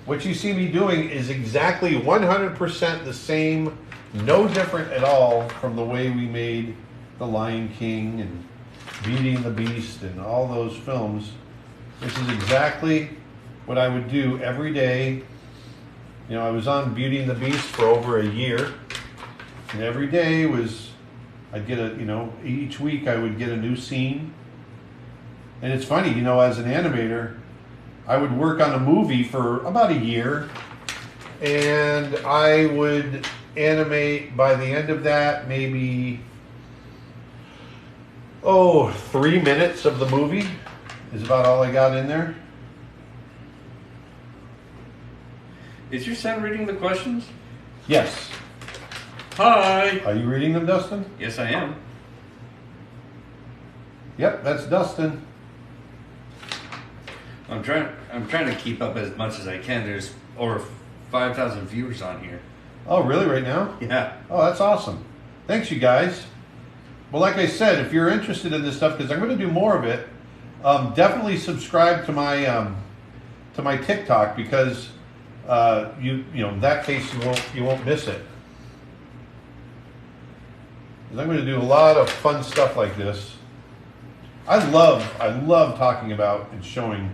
Speaker 1: what you see me doing is exactly 100% the same, no different at all from the way we made The Lion King and Beauty and the Beast and all those films. This is exactly what I would do every day. I was on Beauty and the Beast for over a year, and every day I'd get each week I would get a new scene. And it's funny, as an animator, I would work on a movie for about a year, and I would animate by the end of that maybe 3 minutes of the movie is about all I got in there.
Speaker 2: Is your son reading the questions?
Speaker 1: Yes.
Speaker 2: Hi.
Speaker 1: Are you reading them, Dustin?
Speaker 2: Yes, I am.
Speaker 1: Yep, that's Dustin.
Speaker 2: I'm trying to keep up as much as I can. There's over 5,000 viewers on here.
Speaker 1: Oh, really? Right now?
Speaker 2: Yeah.
Speaker 1: Oh, that's awesome. Thanks, you guys. Well, like I said, if you're interested in this stuff, because I'm going to do more of it, definitely subscribe to my TikTok, because you know, in that case you won't miss it. 'Cause I'm going to do a lot of fun stuff like this. I love talking about and showing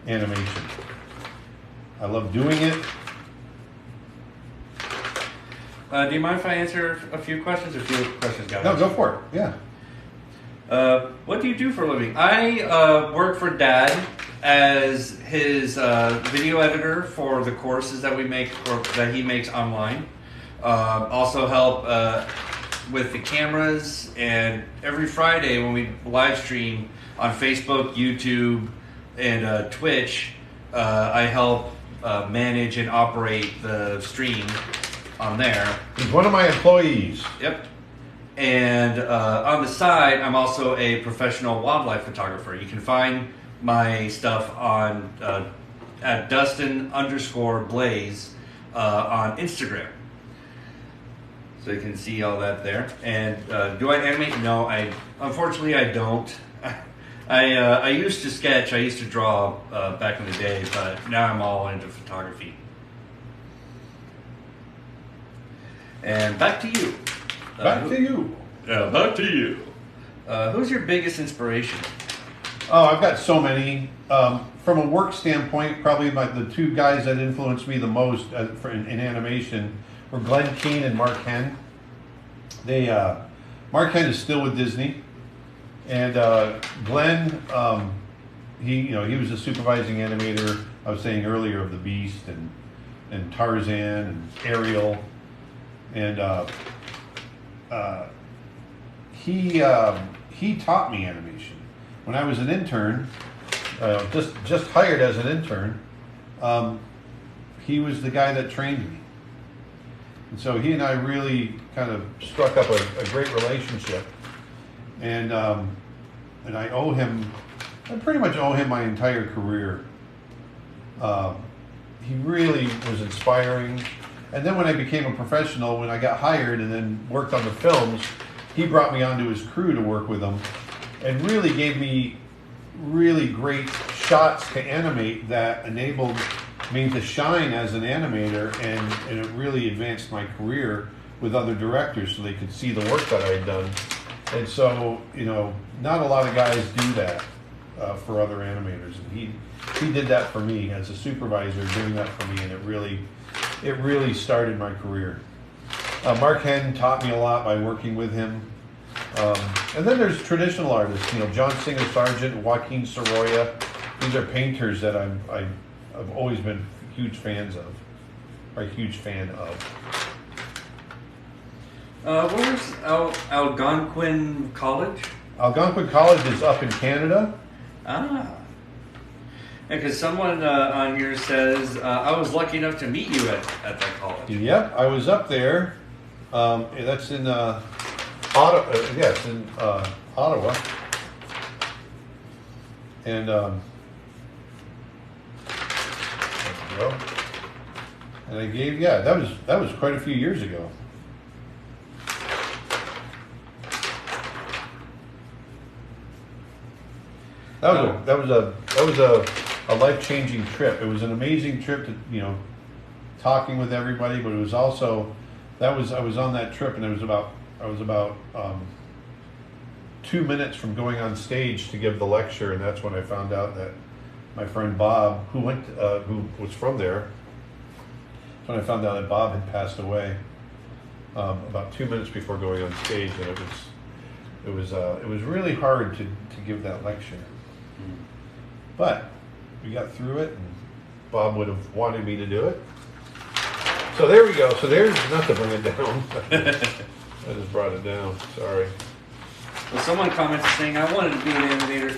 Speaker 1: animation. I love doing it.
Speaker 2: Do you mind if I answer a few questions? Or a few questions, guys?
Speaker 1: No, go for it. Yeah.
Speaker 2: What do you do for a living? I work for Dad as his video editor for the courses that we make, or that he makes online. Also help with the cameras, and every Friday when we live stream on Facebook, YouTube, and Twitch, I help manage and operate the stream on there.
Speaker 1: He's one of my employees.
Speaker 2: Yep. And on the side, I'm also a professional wildlife photographer. You can find my stuff on at Dustin_Blaise on Instagram. So you can see all that there. And do I animate? No, unfortunately I don't. I used to sketch. I used to draw back in the day, but now I'm all into photography. And back to you.
Speaker 1: Back to you.
Speaker 2: Back to you. Who's your biggest inspiration?
Speaker 1: Oh, I've got so many. From a work standpoint, probably the two guys that influenced me the most in animation were Glenn Keane and Mark Henn. Mark Henn is still with Disney, and Glenn, he was a supervising animator. I was saying earlier, of the Beast and Tarzan and Ariel, and he taught me animation when I was an intern. Just hired as an intern. He was the guy that trained me. And so he and I really kind of struck up a great relationship, and I pretty much owe him my entire career. He really was inspiring. And then when I became a professional, when I got hired and then worked on the films, he brought me onto his crew to work with him, and really gave me really great shots to animate that enabled me to shine as an animator, and it really advanced my career with other directors so they could see the work that I had done. And so, not a lot of guys do that for other animators, and he did that for me as a supervisor, doing that for me, and it really started my career. Mark Henn taught me a lot by working with him. And then there's traditional artists, John Singer Sargent, Joaquin Sorolla. These are painters that I've always been huge fan of.
Speaker 2: Where's Algonquin College?
Speaker 1: Algonquin College is up in Canada.
Speaker 2: Ah. Because someone on here says, I was lucky enough to meet you at that college.
Speaker 1: Yep, I was up there. That's in Ottawa. It's in Ottawa. And there we go. And I gave, that was quite a few years ago. That was a life-changing trip. It was an amazing trip to talking with everybody, but it was also I was on that trip, and I was about 2 minutes from going on stage to give the lecture, and that's when I found out that my friend Bob, who was from there, that's when I found out that Bob had passed away about 2 minutes before going on stage, and it was really hard to give that lecture. But we got through it, and Bob would have wanted me to do it. So there we go. So there's, not to bring it down. I just brought it down. Sorry.
Speaker 2: Well, someone commented saying, I wanted to be an animator,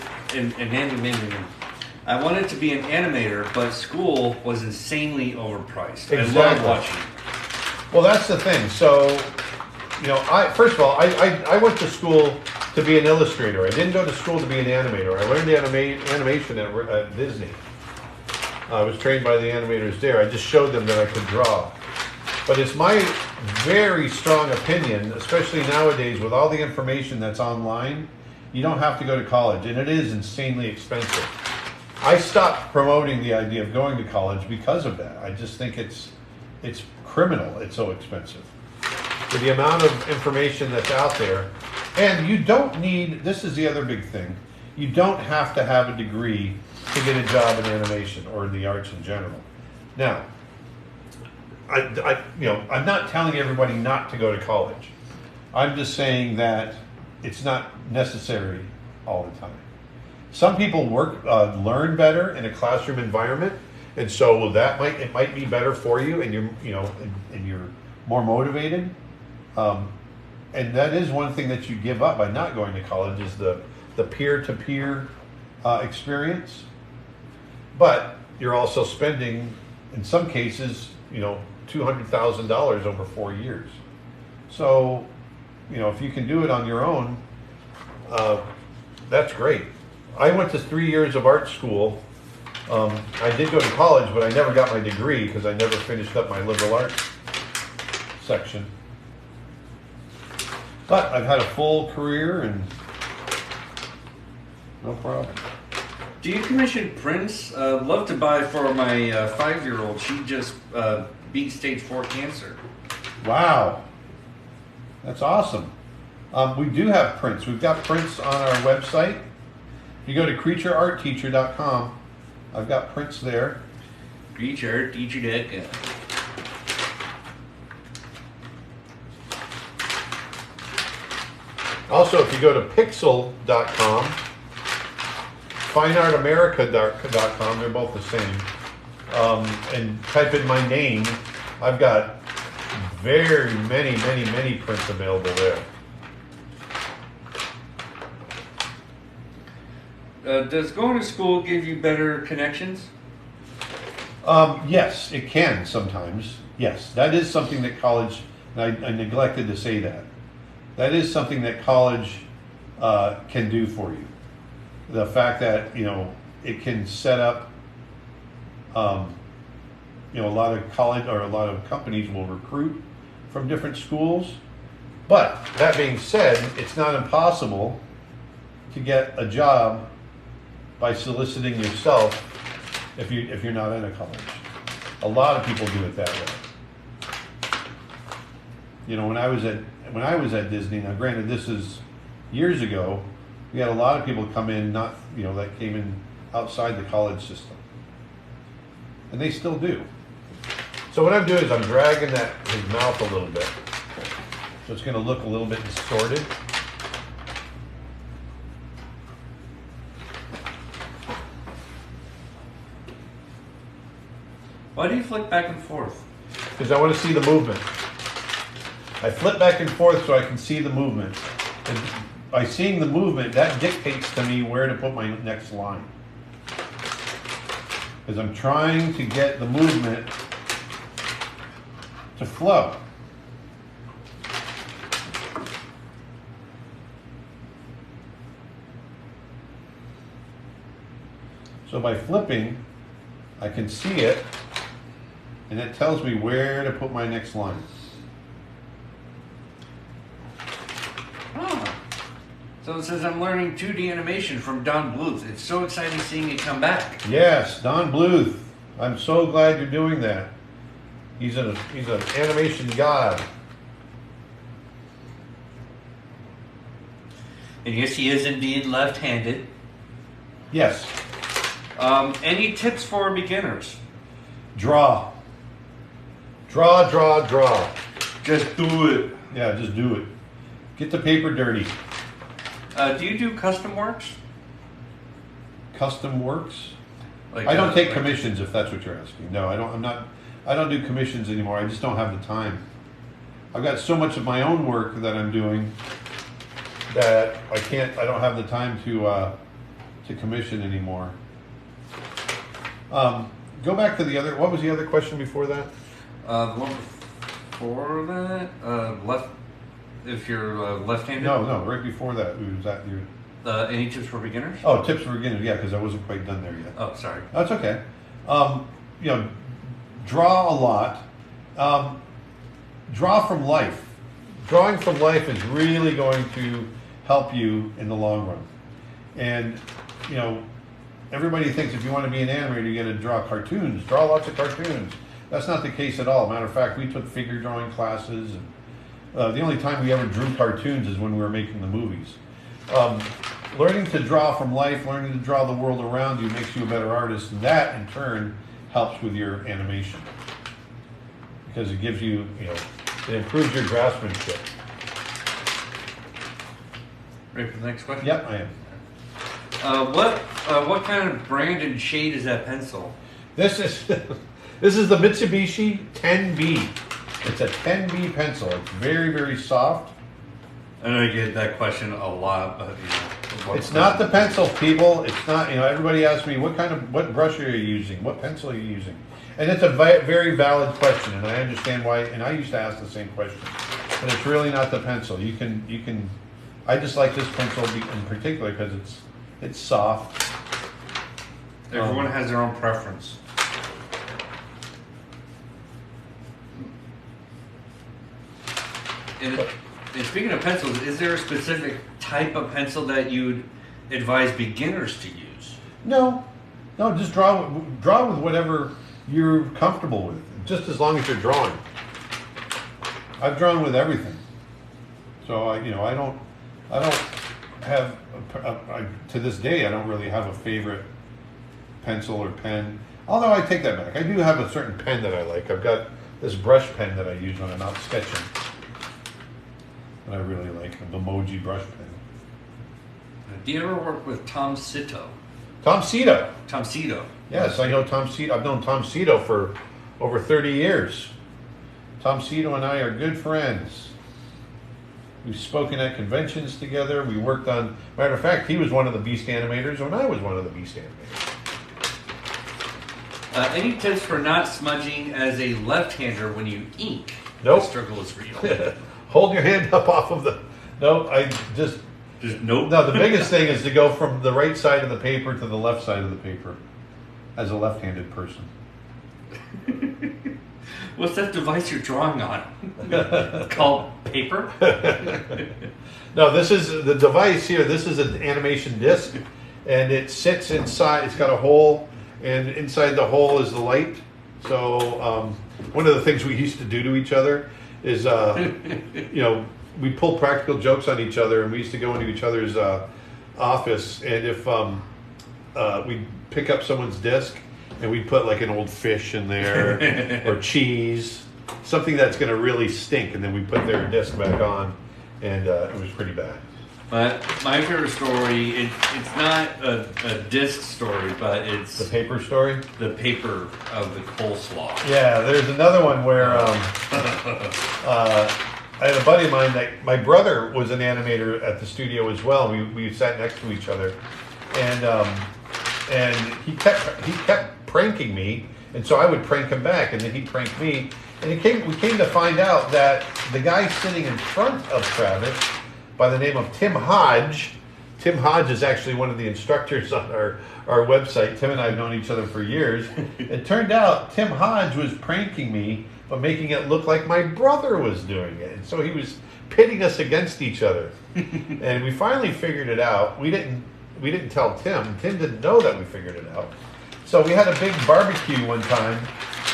Speaker 2: I wanted to be an animator, but school was insanely overpriced.
Speaker 1: Exactly.
Speaker 2: I love watching.
Speaker 1: Well, that's the thing. So, first of all, I went to school to be an illustrator. I didn't go to school to be an animator. I learned animation at Disney. I was trained by the animators there. I just showed them that I could draw. But it's my very strong opinion, especially nowadays with all the information that's online, you don't have to go to college, and it is insanely expensive. I stopped promoting the idea of going to college because of that. I just think it's criminal. It's so expensive. For the amount of information that's out there. And you don't need, this is the other big thing, you don't have to have a degree to get a job in animation or in the arts in general. Now, I'm not telling everybody not to go to college. I'm just saying that it's not necessary all the time. Some people learn better in a classroom environment, and so it might be better for you, and you're more motivated. And that is one thing that you give up by not going to college is the peer-to-peer experience. But you're also spending, in some cases, $200,000 over 4 years. So, if you can do it on your own, that's great. I went to 3 years of art school. I did go to college, but I never got my degree because I never finished up my liberal arts section. But I've had a full career and no problem.
Speaker 2: Do you commission prints? Love to buy for my 5-year-old. She just beat stage 4 cancer.
Speaker 1: Wow. That's awesome. We do have prints. We've got prints on our website. If you go to creatureartteacher.com, I've got prints there.
Speaker 2: Creatureartteacher.com.
Speaker 1: Also, if you go to pixel.com, fineartamerica.com, they're both the same, and type in my name, I've got very many prints available there.
Speaker 2: Does going to school give you better connections?
Speaker 1: Yes, it can sometimes. Yes, that is something that college, and I neglected to say that. That is something that college can do for you. The fact that, it can set up, a lot of college or a lot of companies will recruit from different schools. But that being said, it's not impossible to get a job by soliciting yourself if you're not in a college. A lot of people do it that way. When I was at Disney, now granted this is years ago, we had a lot of people come in that came in outside the college system. And they still do. So what I'm doing is I'm dragging his mouth a little bit. So it's going to look a little bit distorted.
Speaker 2: Why do you flick back and forth?
Speaker 1: Because I want to see the movement. I flip back and forth so I can see the movement. And by seeing the movement, that dictates to me where to put my next line. Because I'm trying to get the movement to flow. So by flipping, I can see it, and it tells me where to put my next line.
Speaker 2: So it says I'm learning 2D animation from Don Bluth. It's so exciting seeing it come back.
Speaker 1: Yes, Don Bluth. I'm so glad you're doing that. He's an animation god.
Speaker 2: And yes, he is indeed left-handed.
Speaker 1: Yes.
Speaker 2: Any tips for beginners?
Speaker 1: Draw. Draw.
Speaker 2: Just do it.
Speaker 1: Yeah, just do it. Get the paper dirty.
Speaker 2: Do you do custom works?
Speaker 1: Custom works?
Speaker 2: Like,
Speaker 1: I don't take commissions, if that's what you're asking. No, I don't. I don't do commissions anymore. I just don't have the time. I've got so much of my own work that I'm doing that I don't have the time to commission anymore. Go back to what was the other question before that?
Speaker 2: The one before that, left. If you're left-handed.
Speaker 1: No, right before that. Was that your?
Speaker 2: Any tips for beginners?
Speaker 1: Oh, tips for beginners. Yeah, because I wasn't quite done there yet.
Speaker 2: Oh, sorry.
Speaker 1: That's okay. You know, draw a lot. Draw from life. Drawing from life is really going to help you in the long run. And, you know, everybody thinks if you want to be an animator, you got to draw cartoons, draw lots of cartoons. That's not the case at all. Matter of fact, we took figure drawing classes. And, the only time we ever drew cartoons is when we were making the movies. Learning to draw from life, learning to draw the world around you makes you a better artist, and that in turn helps with your animation because it gives you, it improves your draftsmanship.
Speaker 2: Ready for the next question?
Speaker 1: Yep, I am.
Speaker 2: What kind of brand and shade is that pencil?
Speaker 1: This is this is the Mitsubishi 10B. It's a 10B pencil. It's very, very soft.
Speaker 2: I know you get that question a lot, but
Speaker 1: it's not the pencil, people. It's not. Everybody asks me what brush are you using? What pencil are you using? And it's a very valid question, and I understand why. And I used to ask the same question, but it's really not the pencil. You can. I just like this pencil in particular because it's soft.
Speaker 2: Everyone has their own preference. And speaking of pencils, is there a specific type of pencil that you'd advise beginners to use?
Speaker 1: No, just draw with whatever you're comfortable with, just as long as you're drawing. I've drawn with everything, so I don't have to this day I don't really have a favorite pencil or pen. Although I take that back, I do have a certain pen that I like. I've got this brush pen that I use when I'm out sketching. I really like the Emoji brush pen.
Speaker 2: Do you ever work with Tom Cito?
Speaker 1: Tom Cito.
Speaker 2: Tom Cito.
Speaker 1: Yes, I know Tom Cito. I've known Tom Cito for over 30 years. Tom Cito and I are good friends. We've spoken at conventions together. We worked on, matter of fact, he was one of the Beast animators when I was one of the Beast animators.
Speaker 2: Any tips for not smudging as a left-hander when you ink?
Speaker 1: Nope.
Speaker 2: The struggle is real.
Speaker 1: Hold your hand up off of the... No,
Speaker 2: Just nope.
Speaker 1: No, the biggest thing is to go from the right side of the paper to the left side of the paper as a left-handed person.
Speaker 2: What's that device you're drawing on? Called paper?
Speaker 1: No, this is the device here. This is an animation disc, and it sits inside. It's got a hole, and inside the hole is the light. So one of the things we used to do to each other is, we pull practical jokes on each other, and we used to go into each other's office, and if we pick up someone's disc, and we put like an old fish in there, or cheese, something that's going to really stink, and then we put their disc back on, and it was pretty bad.
Speaker 2: But my favorite story, it's not a disc story, but it's...
Speaker 1: The paper story?
Speaker 2: The paper of the coleslaw.
Speaker 1: Yeah, there's another one where I had a buddy of mine that my brother was an animator at the studio as well. We sat next to each other, and he kept pranking me, and so I would prank him back, and then he'd prank me, and we came to find out that the guy sitting in front of Travis, by the name of Tim Hodge. Tim Hodge is actually one of the instructors on our website. Tim and I have known each other for years. It turned out Tim Hodge was pranking me, but making it look like my brother was doing it. And so he was pitting us against each other. And we finally figured it out. We didn't tell Tim. Tim didn't know that we figured it out. So we had a big barbecue one time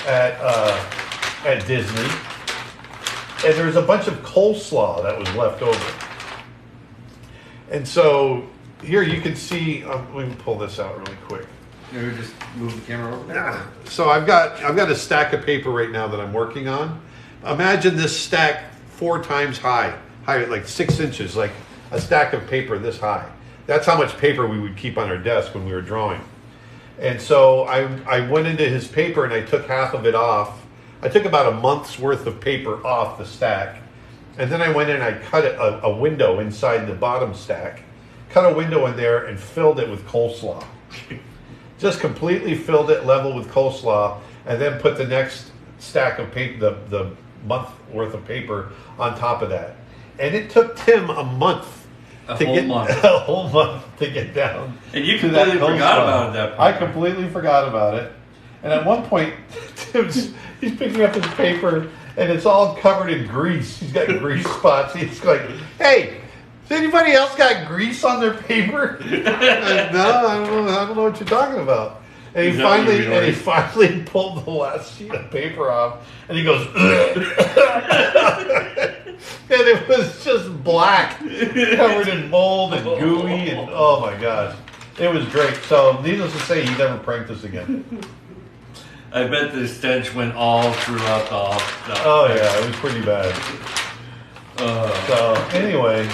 Speaker 1: at Disney, and there was a bunch of coleslaw that was left over. And so here you can see. Let me pull this out really quick.
Speaker 2: Maybe just move the camera over there.
Speaker 1: So I've got a stack of paper right now that I'm working on. Imagine this stack 4 times high, like 6 inches, like a stack of paper this high. That's how much paper we would keep on our desk when we were drawing. And so I went into his paper and I took half of it off. I took about a month's worth of paper off the stack. And then I went in and I cut a window inside the bottom stack, cut a window in there and filled it with coleslaw. Just completely filled it level with coleslaw, and then put the next stack of paper, the month worth of paper on top of that. And it took Tim a month
Speaker 2: a whole month
Speaker 1: to get down.
Speaker 2: And you completely forgot about it at that point.
Speaker 1: I completely forgot about it. And at one point, Tim's he's picking up his paper, and it's all covered in grease. He's got grease spots. He's like, "Hey, has anybody else got grease on their paper?" Like, no, I don't know what you're talking about. And he finally pulled the last sheet of paper off, and he goes, and it was just black, covered in mold and gooey, and oh my gosh, it was great. So, needless to say, he never pranked us again.
Speaker 2: I bet the stench went all throughout the office.
Speaker 1: Oh yeah, it was pretty bad. So anyway,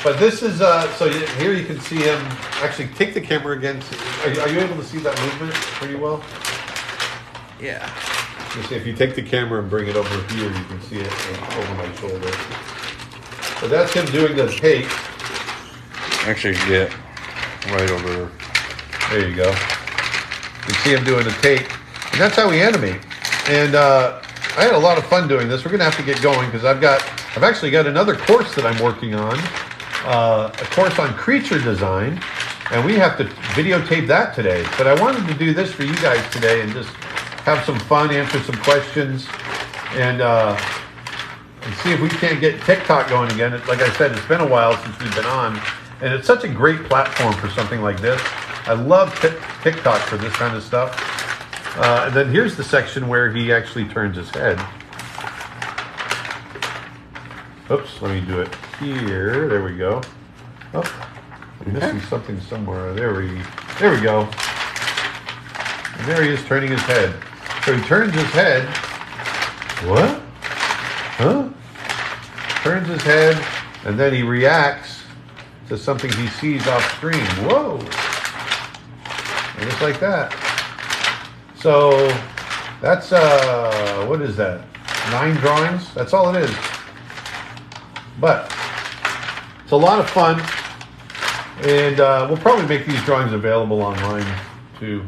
Speaker 1: but this is so here you can see him. Actually, take the camera again. Are you able to see that movement pretty well?
Speaker 2: Yeah.
Speaker 1: You see, if you take the camera and bring it over here, you can see it over my shoulder. So that's him doing the take.
Speaker 2: Actually, get right over there.
Speaker 1: There you go. You can see him doing the take, and that's how we animate. And I had a lot of fun doing this. We're gonna have to get going because I've actually got another course that I'm working on, a course on creature design, and we have to videotape that today. But I wanted to do this for you guys today and just have some fun, answer some questions, and see if we can't get TikTok going again. Like I said, it's been a while since we've been on, and it's such a great platform for something like this. I love TikTok for this kind of stuff. And then here's the section where he actually turns his head. Oops, let me do it here. There we go. Oh, I'm missing something somewhere. There we go. And there he is turning his head. So he turns his head. What? Huh? Turns his head, and then he reacts to something he sees off screen. Whoa! And just like that. So that's what is that? 9 drawings? That's all it is. But it's a lot of fun, and we'll probably make these drawings available online too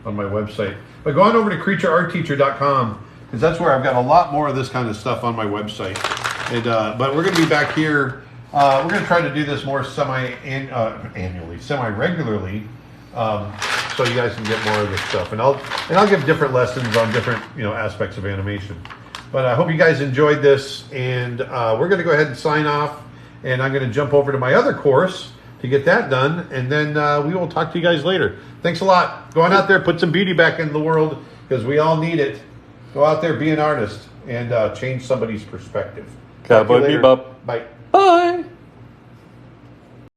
Speaker 1: on my website. But go on over to creatureartteacher.com because that's where I've got a lot more of this kind of stuff on my website. And but we're going to be back here. We're going to try to do this more semi-regularly, so you guys can get more of this stuff. And I'll give different lessons on different aspects of animation. But I hope you guys enjoyed this, and we're going to go ahead and sign off. And I'm going to jump over to my other course to get that done, and then we will talk to you guys later. Thanks a lot. Go on out there, put some beauty back in the world because we all need it. Go out there, be an artist, and change somebody's perspective.
Speaker 2: Cowboy Bebop.
Speaker 1: Bye.
Speaker 2: Bye.